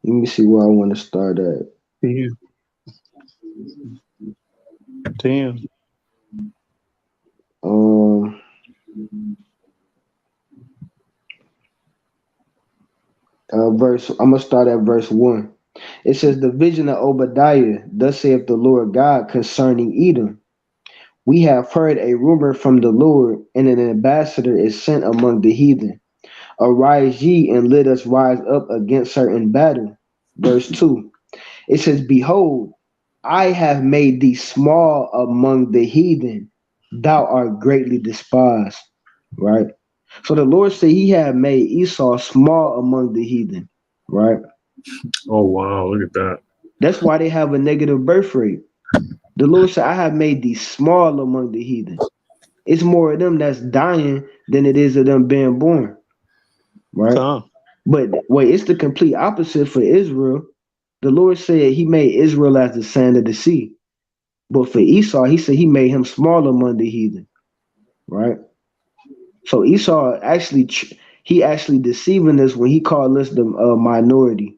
me see where I want to start at. 10. I'm gonna start at verse 1. It says the vision of Obadiah, thus saith the Lord God concerning Edom. We have heard a rumor from the Lord, and an ambassador is sent among the heathen. Arise ye and let us rise up against her in battle. Verse 2. It says, behold, I have made thee small among the heathen. Thou art greatly despised. Right? So the Lord said he had made Esau small among the heathen. Right? Oh wow, look at that. That's why they have a negative birth rate. The Lord said, I have made thee small among the heathen. It's more of them that's dying than it is of them being born. Right? But wait, it's the complete opposite for Israel. The Lord said he made Israel as the sand of the sea. But for Esau, he said he made him small among the heathen. Right? So Esau actually, he actually deceiving us when he called us the minority.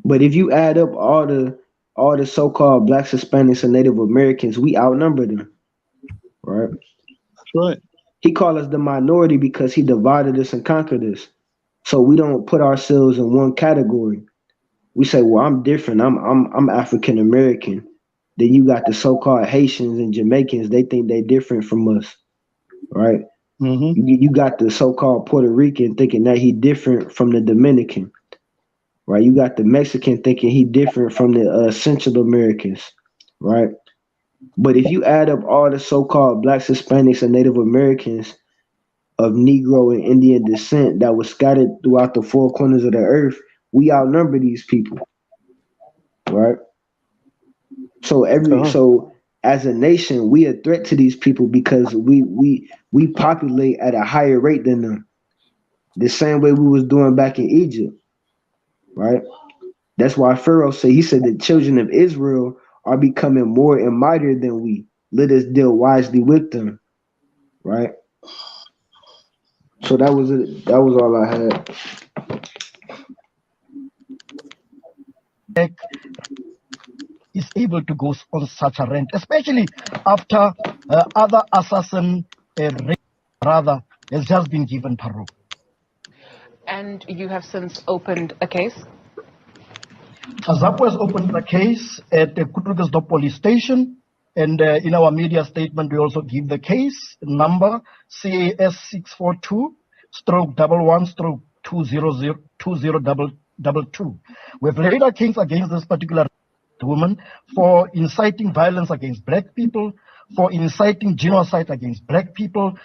But if you add up all the so-called blacks, Hispanics, and Native Americans, we outnumber them. Right? Right. He called us the minority because he divided us and conquered us. So we don't put ourselves in one category. We say, well, I'm different. I'm African American. Then you got the so-called Haitians and Jamaicans. They think they different from us, right? Mm-hmm. You got the so-called Puerto Rican thinking that he different from the Dominican, right? You got the Mexican thinking he different from the Central Americans, right? But if you add up all the so-called blacks, Hispanics, and Native Americans of Negro and Indian descent that was scattered throughout the four corners of the earth, we outnumber these people, right? So as a nation, we a threat to these people because we populate at a higher rate than them. The same way we was doing back in Egypt, right? That's why Pharaoh said he said the children of Israel are becoming more and mightier than we. Let us deal wisely with them, right? So that was it. That was all I had. Is able to go on such a rant, especially after other assassin brother has just been given parole. And you have since opened a case? Zapo has opened a case at the Kutrugesdorp police station, and in our media statement we also give the case number CAS 642 stroke 11 stroke 2002. We've laid a case against this particular woman for inciting violence against black people, for inciting genocide against black people,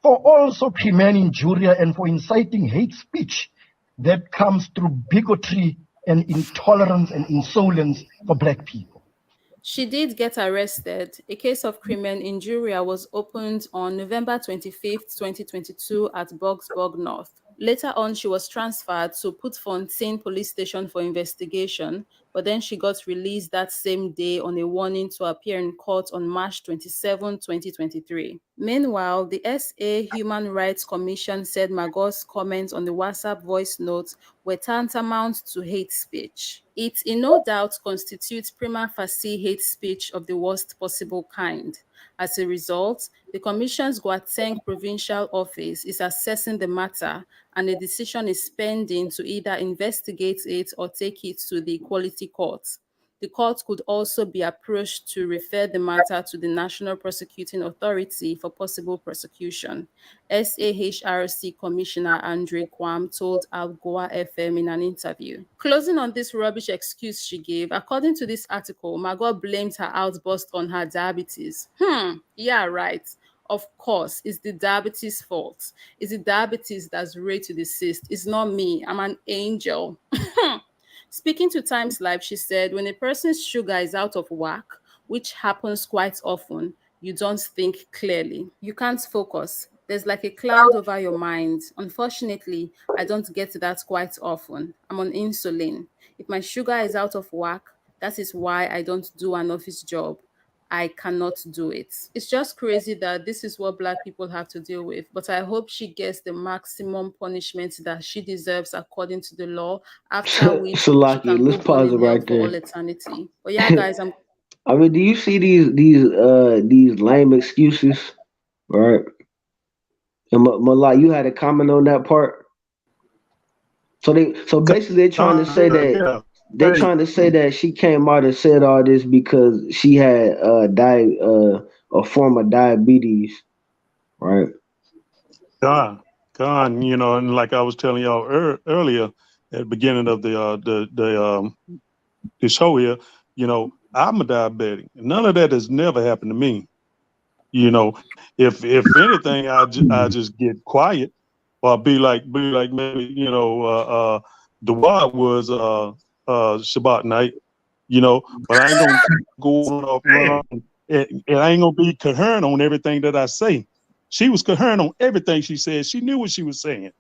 for also crimen injuria, and for inciting hate speech that comes through bigotry and intolerance and insolence for black people. She did get arrested. A case of crimen injuria was opened on November 25th, 2022 at Bogsburg North. Later on, she was transferred to Putfontein Police Station for investigation, but then she got released that same day on a warning to appear in court on March 27, 2023. Meanwhile, the SA Human Rights Commission said Magor's comments on the WhatsApp voice notes were tantamount to hate speech. It in no doubt constitutes prima facie hate speech of the worst possible kind. As a result, the Commission's Gauteng provincial office is assessing the matter, and a decision is pending to either investigate it or take it to the Equality Court. The court could also be approached to refer the matter to the National Prosecuting Authority for possible prosecution. SAHRC Commissioner Andre Kwam told Algoa FM in an interview. Closing on this rubbish excuse she gave, according to this article, Magor blamed her outburst on her diabetes. Yeah, right. Of course, it's the diabetes' fault. It's the diabetes that's raised to the cyst. It's not me. I'm an angel. Speaking to Times Live, she said, when a person's sugar is out of whack, which happens quite often, you don't think clearly. You can't focus. There's like a cloud over your mind. Unfortunately, I don't get that quite often. I'm on insulin. If my sugar is out of whack, that is why I don't do an office job. I cannot do it. It's just crazy that this is what Black people have to deal with. But I hope she gets the maximum punishment that she deserves according to the law, after which she Salaki, can go let's burn pause it in hell right for all there. eternity. But yeah, guys, I mean, do you see these lame excuses, right? And Malak, you had a comment on that part. So basically they're trying to say that Yeah. they're trying to say that she came out and said all this because she had a form of diabetes, right? Con, you know, and like I was telling y'all earlier at the beginning of the show here, you know, I'm a diabetic. None of that has never happened to me. You know, if anything, I just get quiet, or be like maybe the wild was Shabbat night, you know, but I ain't gonna go on off run off and I ain't gonna be coherent on everything that I say. She was coherent on everything she said. She knew what she was saying.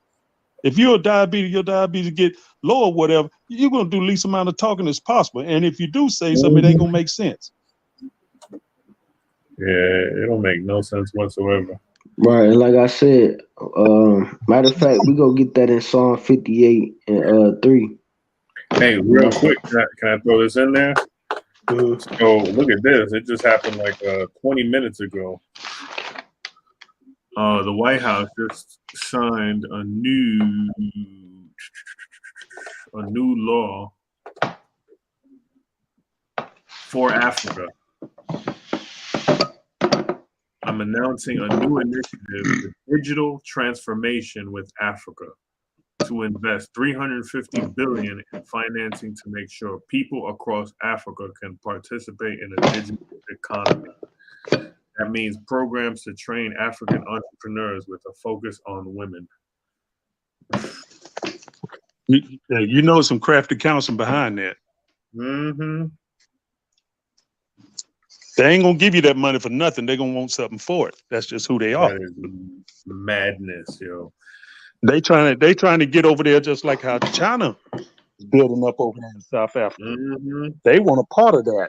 If you're a diabetes, your diabetes get low or whatever, you're gonna do the least amount of talking as possible. And if you do say something, it ain't gonna make sense. Yeah, it don't make no sense whatsoever. Right, and like I said, matter of fact, we go get that in Psalm 58 and 3. Hey, real quick, can I throw this in there? Mm-hmm. So look at this. It just happened like 20 minutes ago. The White House just signed a new law for Africa. I'm announcing a new initiative, the Digital Transformation with Africa, to invest $350 billion in financing to make sure people across Africa can participate in a digital economy. That means programs to train African entrepreneurs with a focus on women. You know some crafty counsel behind that. Mm-hmm. They ain't gonna give you that money for nothing. They're gonna want something for it. That's just who they are. That is madness, yo. They trying to get over there just like how China is building up over there in South Africa. Mm-hmm. They want a part of that.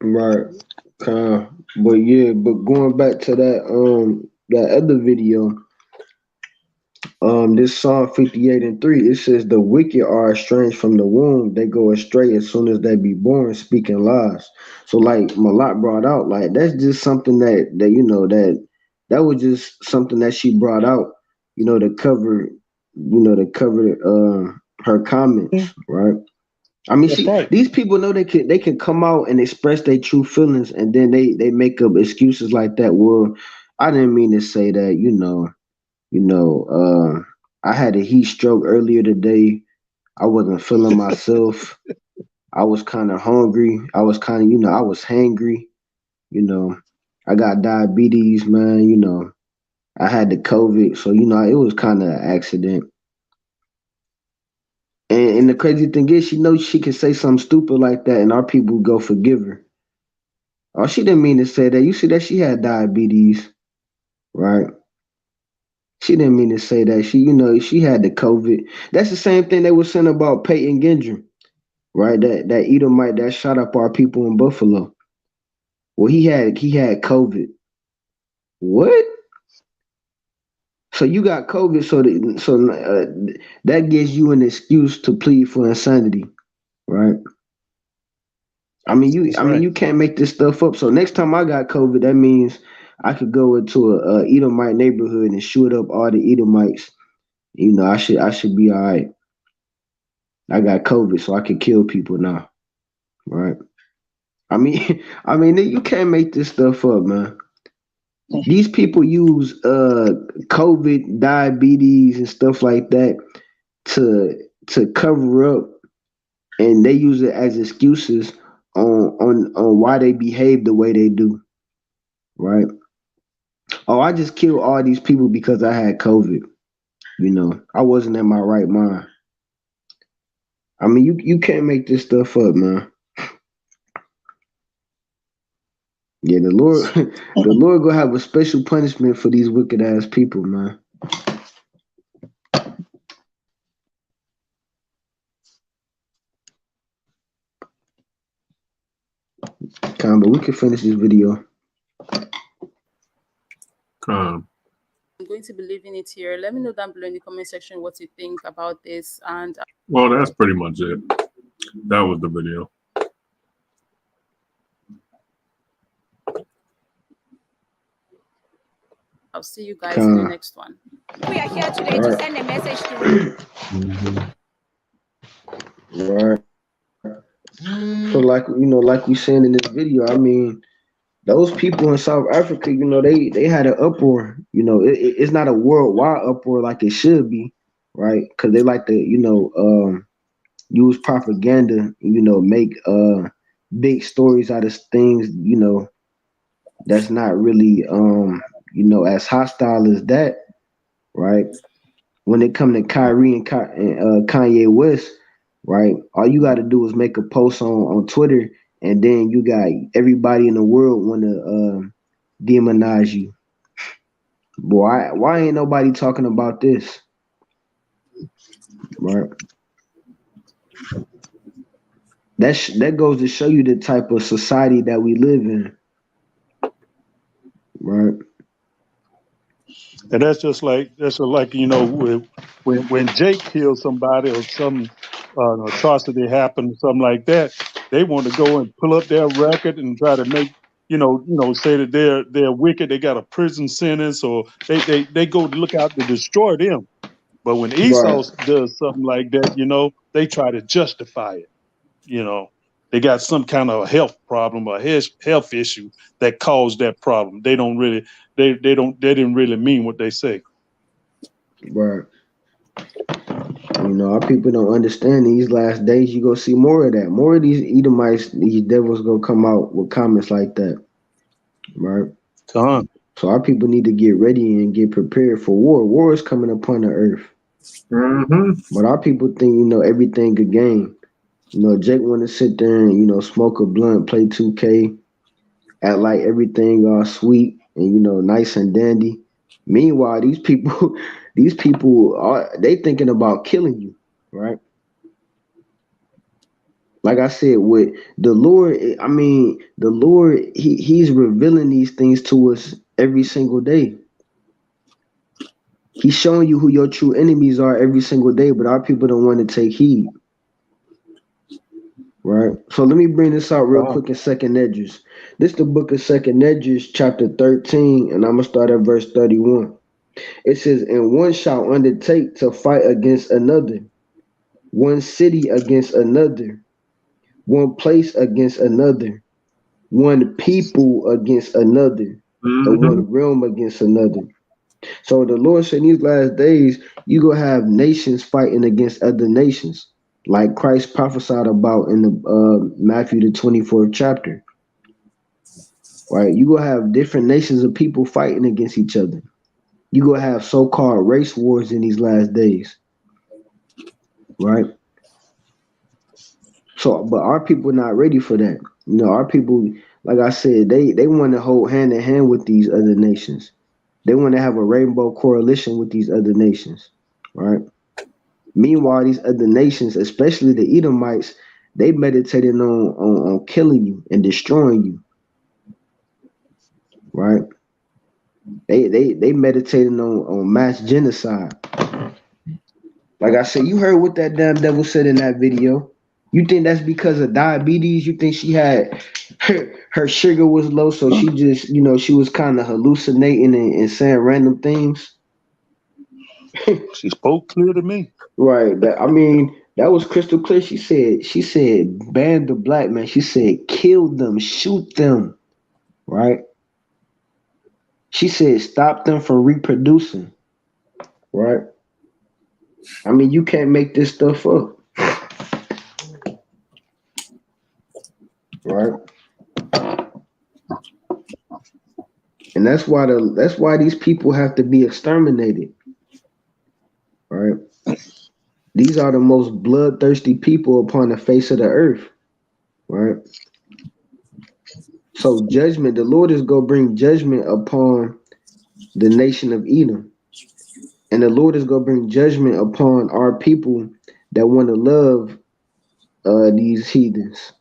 Right. But going back to that other video, this Psalm 58 and 3, it says the wicked are estranged from the womb, they go astray as soon as they be born, speaking lies. So like Malak brought out, like that's just something that you know that was just something that she brought out, to cover her comments, right? I mean, these people know they can come out and express their true feelings, and then they make up excuses like that. Well, I didn't mean to say that, I had a heat stroke earlier today. I wasn't feeling myself. I was kind of hungry. I was kind of, I was hangry. I got diabetes, man. I had the COVID, so it was kind of an accident. And the crazy thing is, she knows she can say something stupid like that, and our people go forgive her. Oh, she didn't mean to say that. You see that she had diabetes, right? She didn't mean to say that. She had the COVID. That's the same thing they were saying about Peyton Gendron, right? That Edomite that shot up our people in Buffalo. Well, he had COVID. What? So you got COVID, so that gives you an excuse to plead for insanity, right? I mean, you can't make this stuff up. So next time I got COVID, that means I could go into a Edomite neighborhood and shoot up all the Edomites. I should be all right. I got COVID, so I can kill people now, right? I mean, you can't make this stuff up, man. These people use COVID, diabetes, and stuff like that to cover up, and they use it as excuses on why they behave the way they do, right? Oh, I just killed all these people because I had COVID. I wasn't in my right mind. I mean, you can't make this stuff up, man. Yeah, the Lord gonna have a special punishment for these wicked ass people, man. But we can finish this video. I'm going to be leaving it here. Let me know down below in the comment section what you think about this. And well, that's pretty much it. That was the video. I'll see you guys in the next one. We are here today to send a message to. Right. So like we saying in this video, I mean, those people in South Africa, they had an uproar. It's not a worldwide uproar like it should be, right? Because they like to, use propaganda, make big stories out of things, that's not really, as hostile as that, right? When it come to Kyrie and Kanye West, right? All you got to do is make a post on Twitter, and then you got everybody in the world want to demonize you. Boy, why ain't nobody talking about this, right? That goes to show you the type of society that we live in, right? And that's just like when Jake killed somebody or some atrocity happened, something like that, they want to go and pull up their record and try to make say that they're wicked. They got a prison sentence, or they go look out to destroy them. But when Esau does something like that, they try to justify it. They got some kind of health problem or health issue that caused that problem. They don't really, they didn't really mean what they say. Right. Our people don't understand these last days. You go see more of that. More of these Edomites, these devils gonna come out with comments like that. Right. So our people need to get ready and get prepared for war. War is coming upon the earth. But our people think, everything a game. Jake want to sit there and, smoke a blunt, play 2K, act like everything all sweet and, nice and dandy. Meanwhile, these people they thinking about killing you, right? Like I said, with the Lord, the Lord, he's revealing these things to us every single day. He's showing you who your true enemies are every single day, but our people don't want to take heed. Right. So let me bring this out real quick in Second Esdras. This is the book of Second Esdras, chapter 13, and I'm gonna start at verse 31. It says, "And one shall undertake to fight against another, one city against another, one place against another, one people against another, and one realm against another." So the Lord said in these last days, you gonna have nations fighting against other nations, like Christ prophesied about in the Matthew the 24th chapter. Right? You gonna have different nations of people fighting against each other. You gonna have so-called race wars in these last days. Right? So, but our people not ready for that. Our people, like I said, they want to hold hand in hand with these other nations. They want to have a rainbow coalition with these other nations, right? Meanwhile, these other nations, especially the Edomites, they meditated on killing you and destroying you, right? They meditating on mass genocide. Like I said, you heard what that damn devil said in that video. You think that's because of diabetes? You think she had her sugar was low, so she just, she was kind of hallucinating and saying random things? She spoke clear to me. Right. That was crystal clear. She said, ban the black man. She said, kill them, shoot them. Right. She said, stop them from reproducing. Right. You can't make this stuff up. Right. And that's why these people have to be exterminated. Right. These are the most bloodthirsty people upon the face of the earth. Right. So judgment, the Lord is going to bring judgment upon the nation of Edom. And the Lord is going to bring judgment upon our people that want to love these heathens.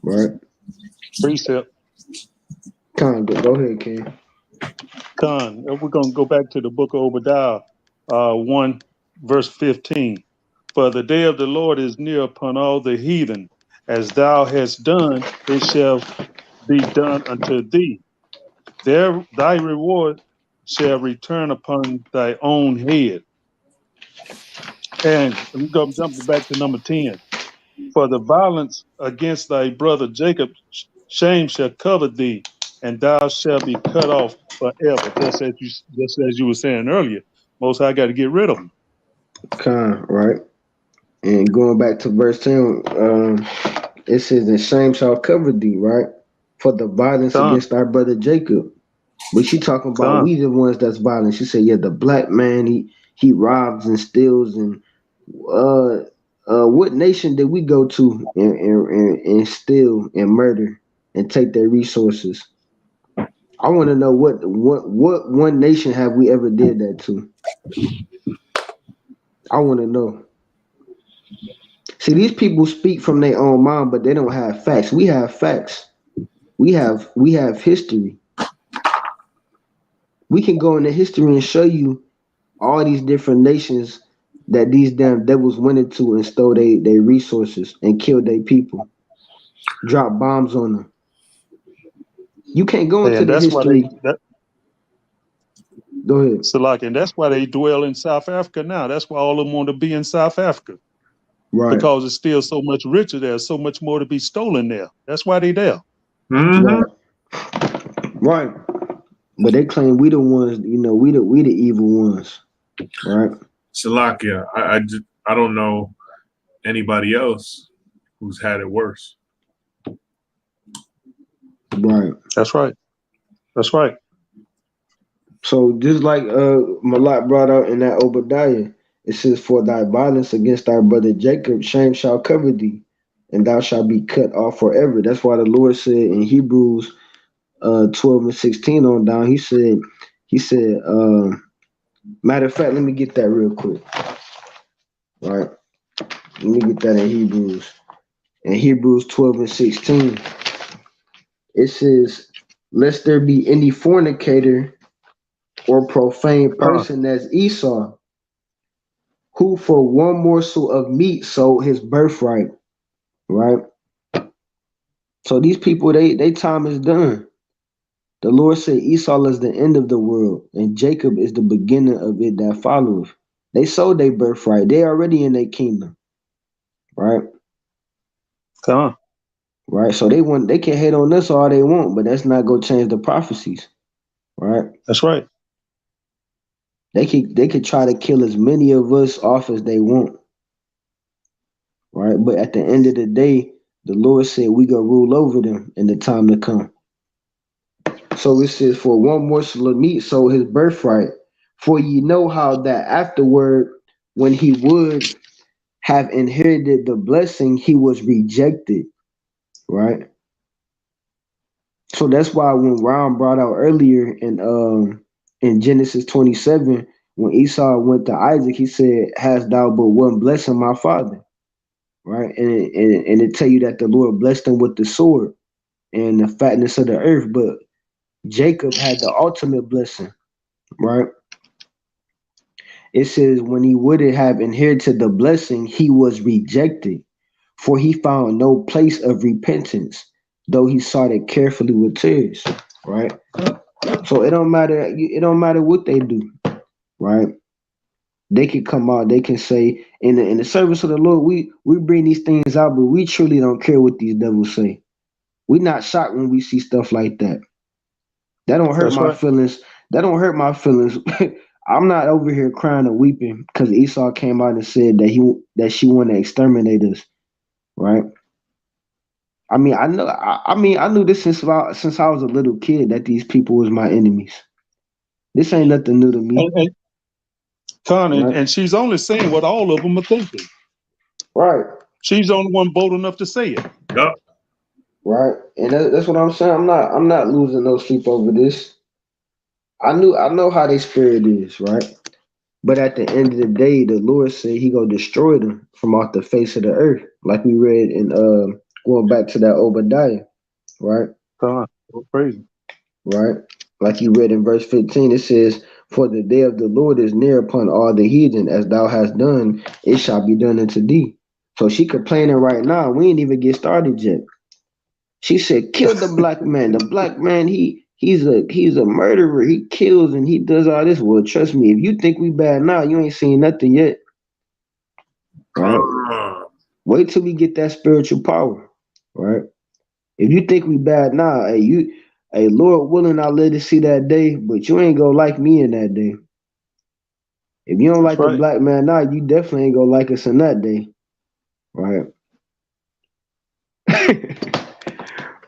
Right? Precept. Con, go ahead, Ken. Con, we're going to go back to the book of Obadiah, 1 verse 15. For the day of the Lord is near upon all the heathen. As thou hast done, it shall be done unto thee. Thy reward shall return upon thy own head. And we go jump back to number 10. For the violence against thy brother Jacob, shame shall cover thee, and thou shalt be cut off forever. Just as you were saying earlier, Most High got to get rid of them. Right. And going back to verse 10, it says, and shame shall cover thee, right? For the violence against our brother Jacob. But she talking about we the ones that's violent. She said, yeah, the black man, he robs and steals. And what nation did we go to and steal and murder and take their resources? I want to know what one nation have we ever did that to? I want to know. See, these people speak from their own mind, but they don't have facts. We have facts. We have history. We can go into history and show you all these different nations that these damn devils went into and stole their resources and killed their people, dropped bombs on them. You can't go into the history. Go ahead. So and that's why they dwell in South Africa now. That's why all of them want to be in South Africa. Right. Because it's still so much richer there, so much more to be stolen there. That's why they there. Mm-hmm. Right. But they claim we the ones, we the evil ones. Right. Salakia, I don't know anybody else who's had it worse. Right. That's right. That's right. So just like Malak brought out in that Obadiah, it says, for thy violence against thy brother Jacob, shame shall cover thee, and thou shalt be cut off forever. That's why the Lord said in Hebrews 12 and 16 on down, he said, matter of fact, let me get that real quick. Right. Let me get that in Hebrews. In Hebrews 12 and 16, it says, lest there be any fornicator or profane person as Esau, who for one morsel of meat sold his birthright. Right? So these people, they time is done. The Lord said Esau is the end of the world, and Jacob is the beginning of it that followeth. They sold their birthright. They already in their kingdom. Right? Right. So they can hate on us all they want, but that's not gonna change the prophecies. Right? That's right. They could try to kill as many of us off as they want. Right? But at the end of the day, the Lord said we gonna rule over them in the time to come. So it says, for one morsel of meat sold his birthright. For ye know how that afterward, when he would have inherited the blessing, he was rejected. Right? So that's why when Ron brought out earlier in Genesis 27, when Esau went to Isaac, he said, hast thou but one blessing, my father? Right? And it tell you that the Lord blessed him with the sword and the fatness of the earth, but Jacob had the ultimate blessing. Right? It says, when he would have inherited the blessing, he was rejected, for he found no place of repentance, though he sought it carefully with tears. Right? So it don't matter what they do. Right? They can come out, they can say, in the service of the Lord, we bring these things out, but we truly don't care what these devils say. We're not shocked when we see stuff like that. That don't hurt my feelings. That don't hurt my feelings. I'm not over here crying and weeping because Esau came out and said that she wanted to exterminate us. Right? I mean, I knew this since I was a little kid that these people was my enemies. This ain't nothing new to me. And she's only saying what all of them are thinking. Right. She's the only one bold enough to say it. Yep. Right. And that's what I'm saying. I'm not losing no sleep over this. I know how their spirit is, right? But at the end of the day, the Lord said he gonna destroy them from off the face of the earth. Like we read in going back to that Obadiah, right? Crazy. Right? Like you read in verse 15, it says, for the day of the Lord is near upon all the heathen, as thou hast done, it shall be done unto thee. So she complaining right now. We ain't even get started yet. She said, kill the black man. The black man, he He's a murderer. He kills and he does all this. Well, trust me, if you think we bad now, you ain't seen nothing yet. Right? Wait till we get that spiritual power. Right? If you think we bad now, hey, Lord willing, I'll live to see that day, but you ain't gonna like me in that day. If you don't like a black man now, you definitely ain't gonna like us in that day. Right?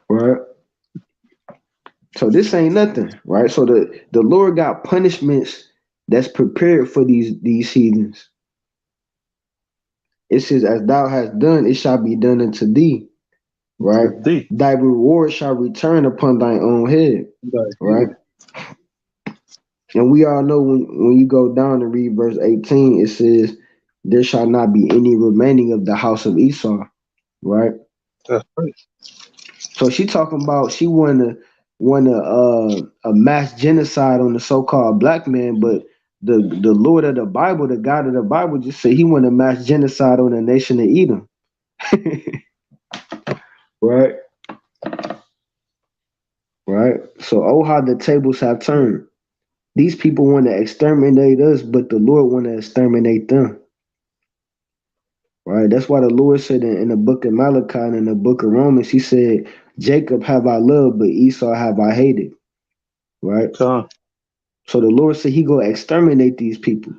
Right? So this ain't nothing, right? So the Lord got punishments that's prepared for these heathens. It says, as thou hast done, it shall be done unto thee, right? Thy reward shall return upon thine own head, right? And we all know when you go down and read verse 18, it says, there shall not be any remaining of the house of Esau, right? That's right. So she talking about she want a mass genocide on the so-called black man, but the Lord of the Bible, the God of the Bible, just said he want a mass genocide on the nation of Edom. Right? Right? So oh how the tables have turned. These people want to exterminate us, but the Lord want to exterminate them. Right? That's why the Lord said in the book of Malachi and in the book of Romans, he said, Jacob have I loved, but Esau have I hated. Right? So the Lord said he go exterminate these people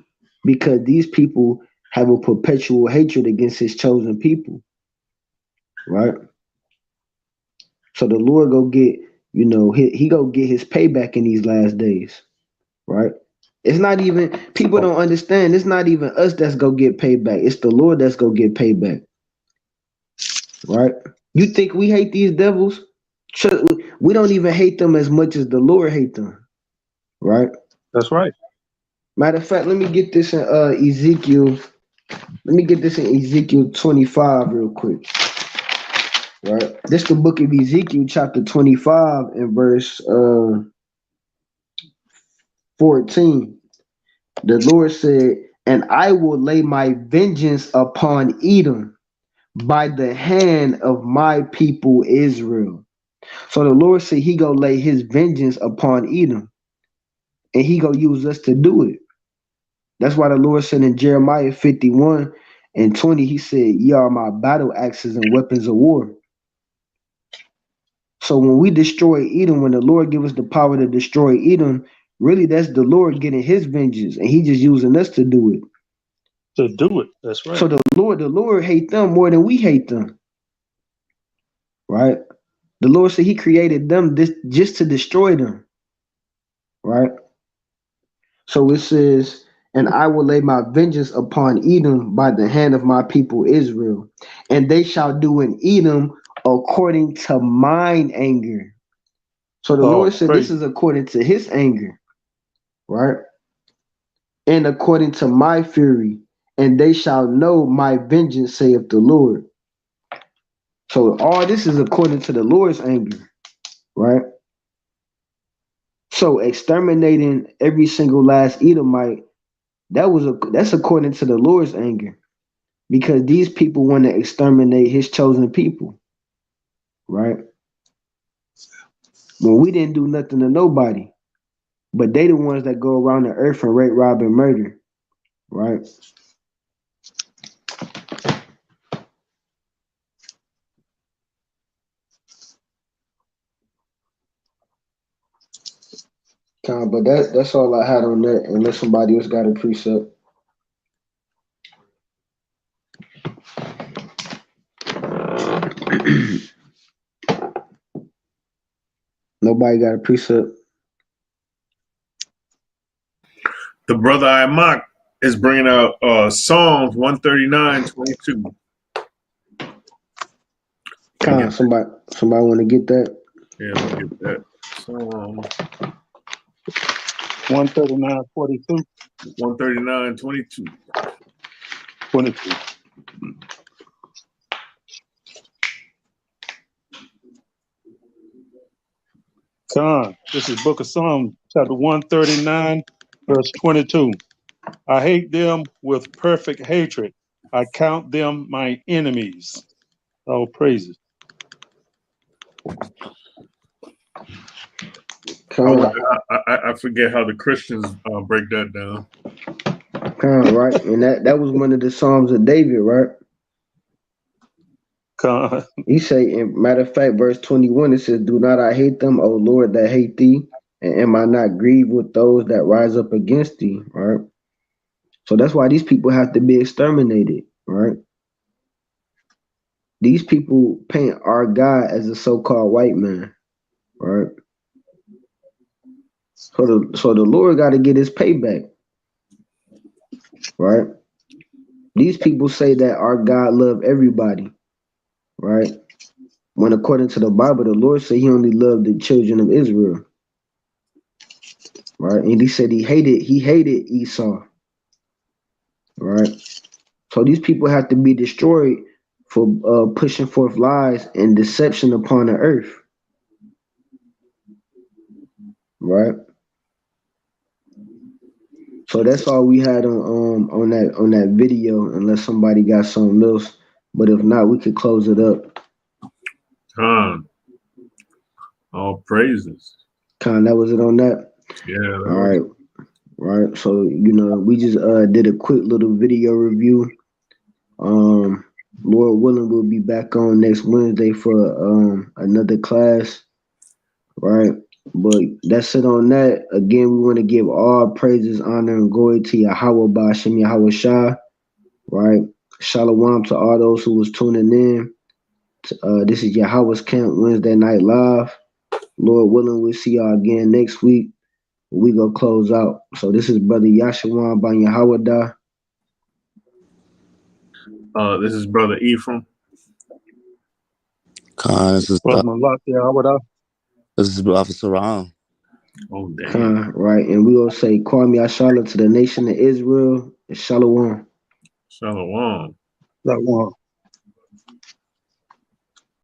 because these people have a perpetual hatred against his chosen people. Right? So the Lord go get, he go get his payback in these last days. Right? It's not even, people don't understand, it's not even us that's go get payback. It's the Lord that's go get payback. Right? You think we hate these devils? We don't even hate them as much as the Lord hate them. Right? That's right. Matter of fact, let me get this in Ezekiel. Let me get this in Ezekiel 25 real quick. Right? This the book of Ezekiel, chapter 25 and verse 14. The Lord said, and I will lay my vengeance upon Edom by the hand of my people Israel. So the Lord said he gonna lay his vengeance upon Edom. And he gonna use us to do it. That's why the Lord said in Jeremiah 51 and 20, he said, ye are my battle axes and weapons of war. So when we destroy Edom, when the Lord give us the power to destroy Edom, really that's the Lord getting his vengeance, and he just using us to do it. To do it, that's right. So the Lord hate them more than we hate them. Right? The Lord said he created them just to destroy them. Right? So it says, and I will lay my vengeance upon Edom by the hand of my people Israel, and they shall do in Edom according to mine anger. So the Lord said this is according to his anger, right? And according to my fury, and they shall know my vengeance, saith the Lord. So all this is according to the Lord's anger, right? So exterminating every single last Edomite, that's according to the Lord's anger, because these people want to exterminate his chosen people, right? Well, we didn't do nothing to nobody, but they the ones that go around the earth and rape, rob, and murder, right? But that's all I had on that, unless somebody else got a precept. Nobody got a precept. The brother Imak is bringing out Psalms 139:22. Somebody want to get that? Yeah, let me get that. Psalm 139:42. 139:22. 22. This is Book of Psalms, chapter 139, verse 22. I hate them with perfect hatred. I count them my enemies. All praises. I forget how the Christians break that down. Right, and that was one of the Psalms of David, right? He say, in matter of fact, verse 21, it says, "Do not I hate them, O Lord, that hate thee, and am I not grieved with those that rise up against thee?" Right. So that's why these people have to be exterminated, right? These people paint our God as a so-called white man, right? So the Lord got to get his payback, right? These people say that our God love everybody, right? When according to the Bible, the Lord said he only loved the children of Israel, right? And he said he hated Esau, right? So these people have to be destroyed for pushing forth lies and deception upon the earth, right? So that's all we had on that video, unless somebody got something else. But if not, we could close it up. All praises. That was it on that. Yeah. All right. Right. So we just did a quick little video review. Lord willing, we'll be back on next Wednesday for another class. Right. But that's it on that. Again, we want to give all praises, honor, and glory to Yahweh Ba'ashem Yahweh Shah. Right. Shalom to all those who was tuning in. This is Yahweh's Camp Wednesday Night Live. Lord willing, we'll see y'all again next week. We go close out. So this is Brother Yashawan by Yahweh. This is Brother Ephraim. This is Officer Ron. Oh, damn. Right. And we gonna say, Kwame Ashala to the nation of Israel. Shalom. Shalom. Shalom.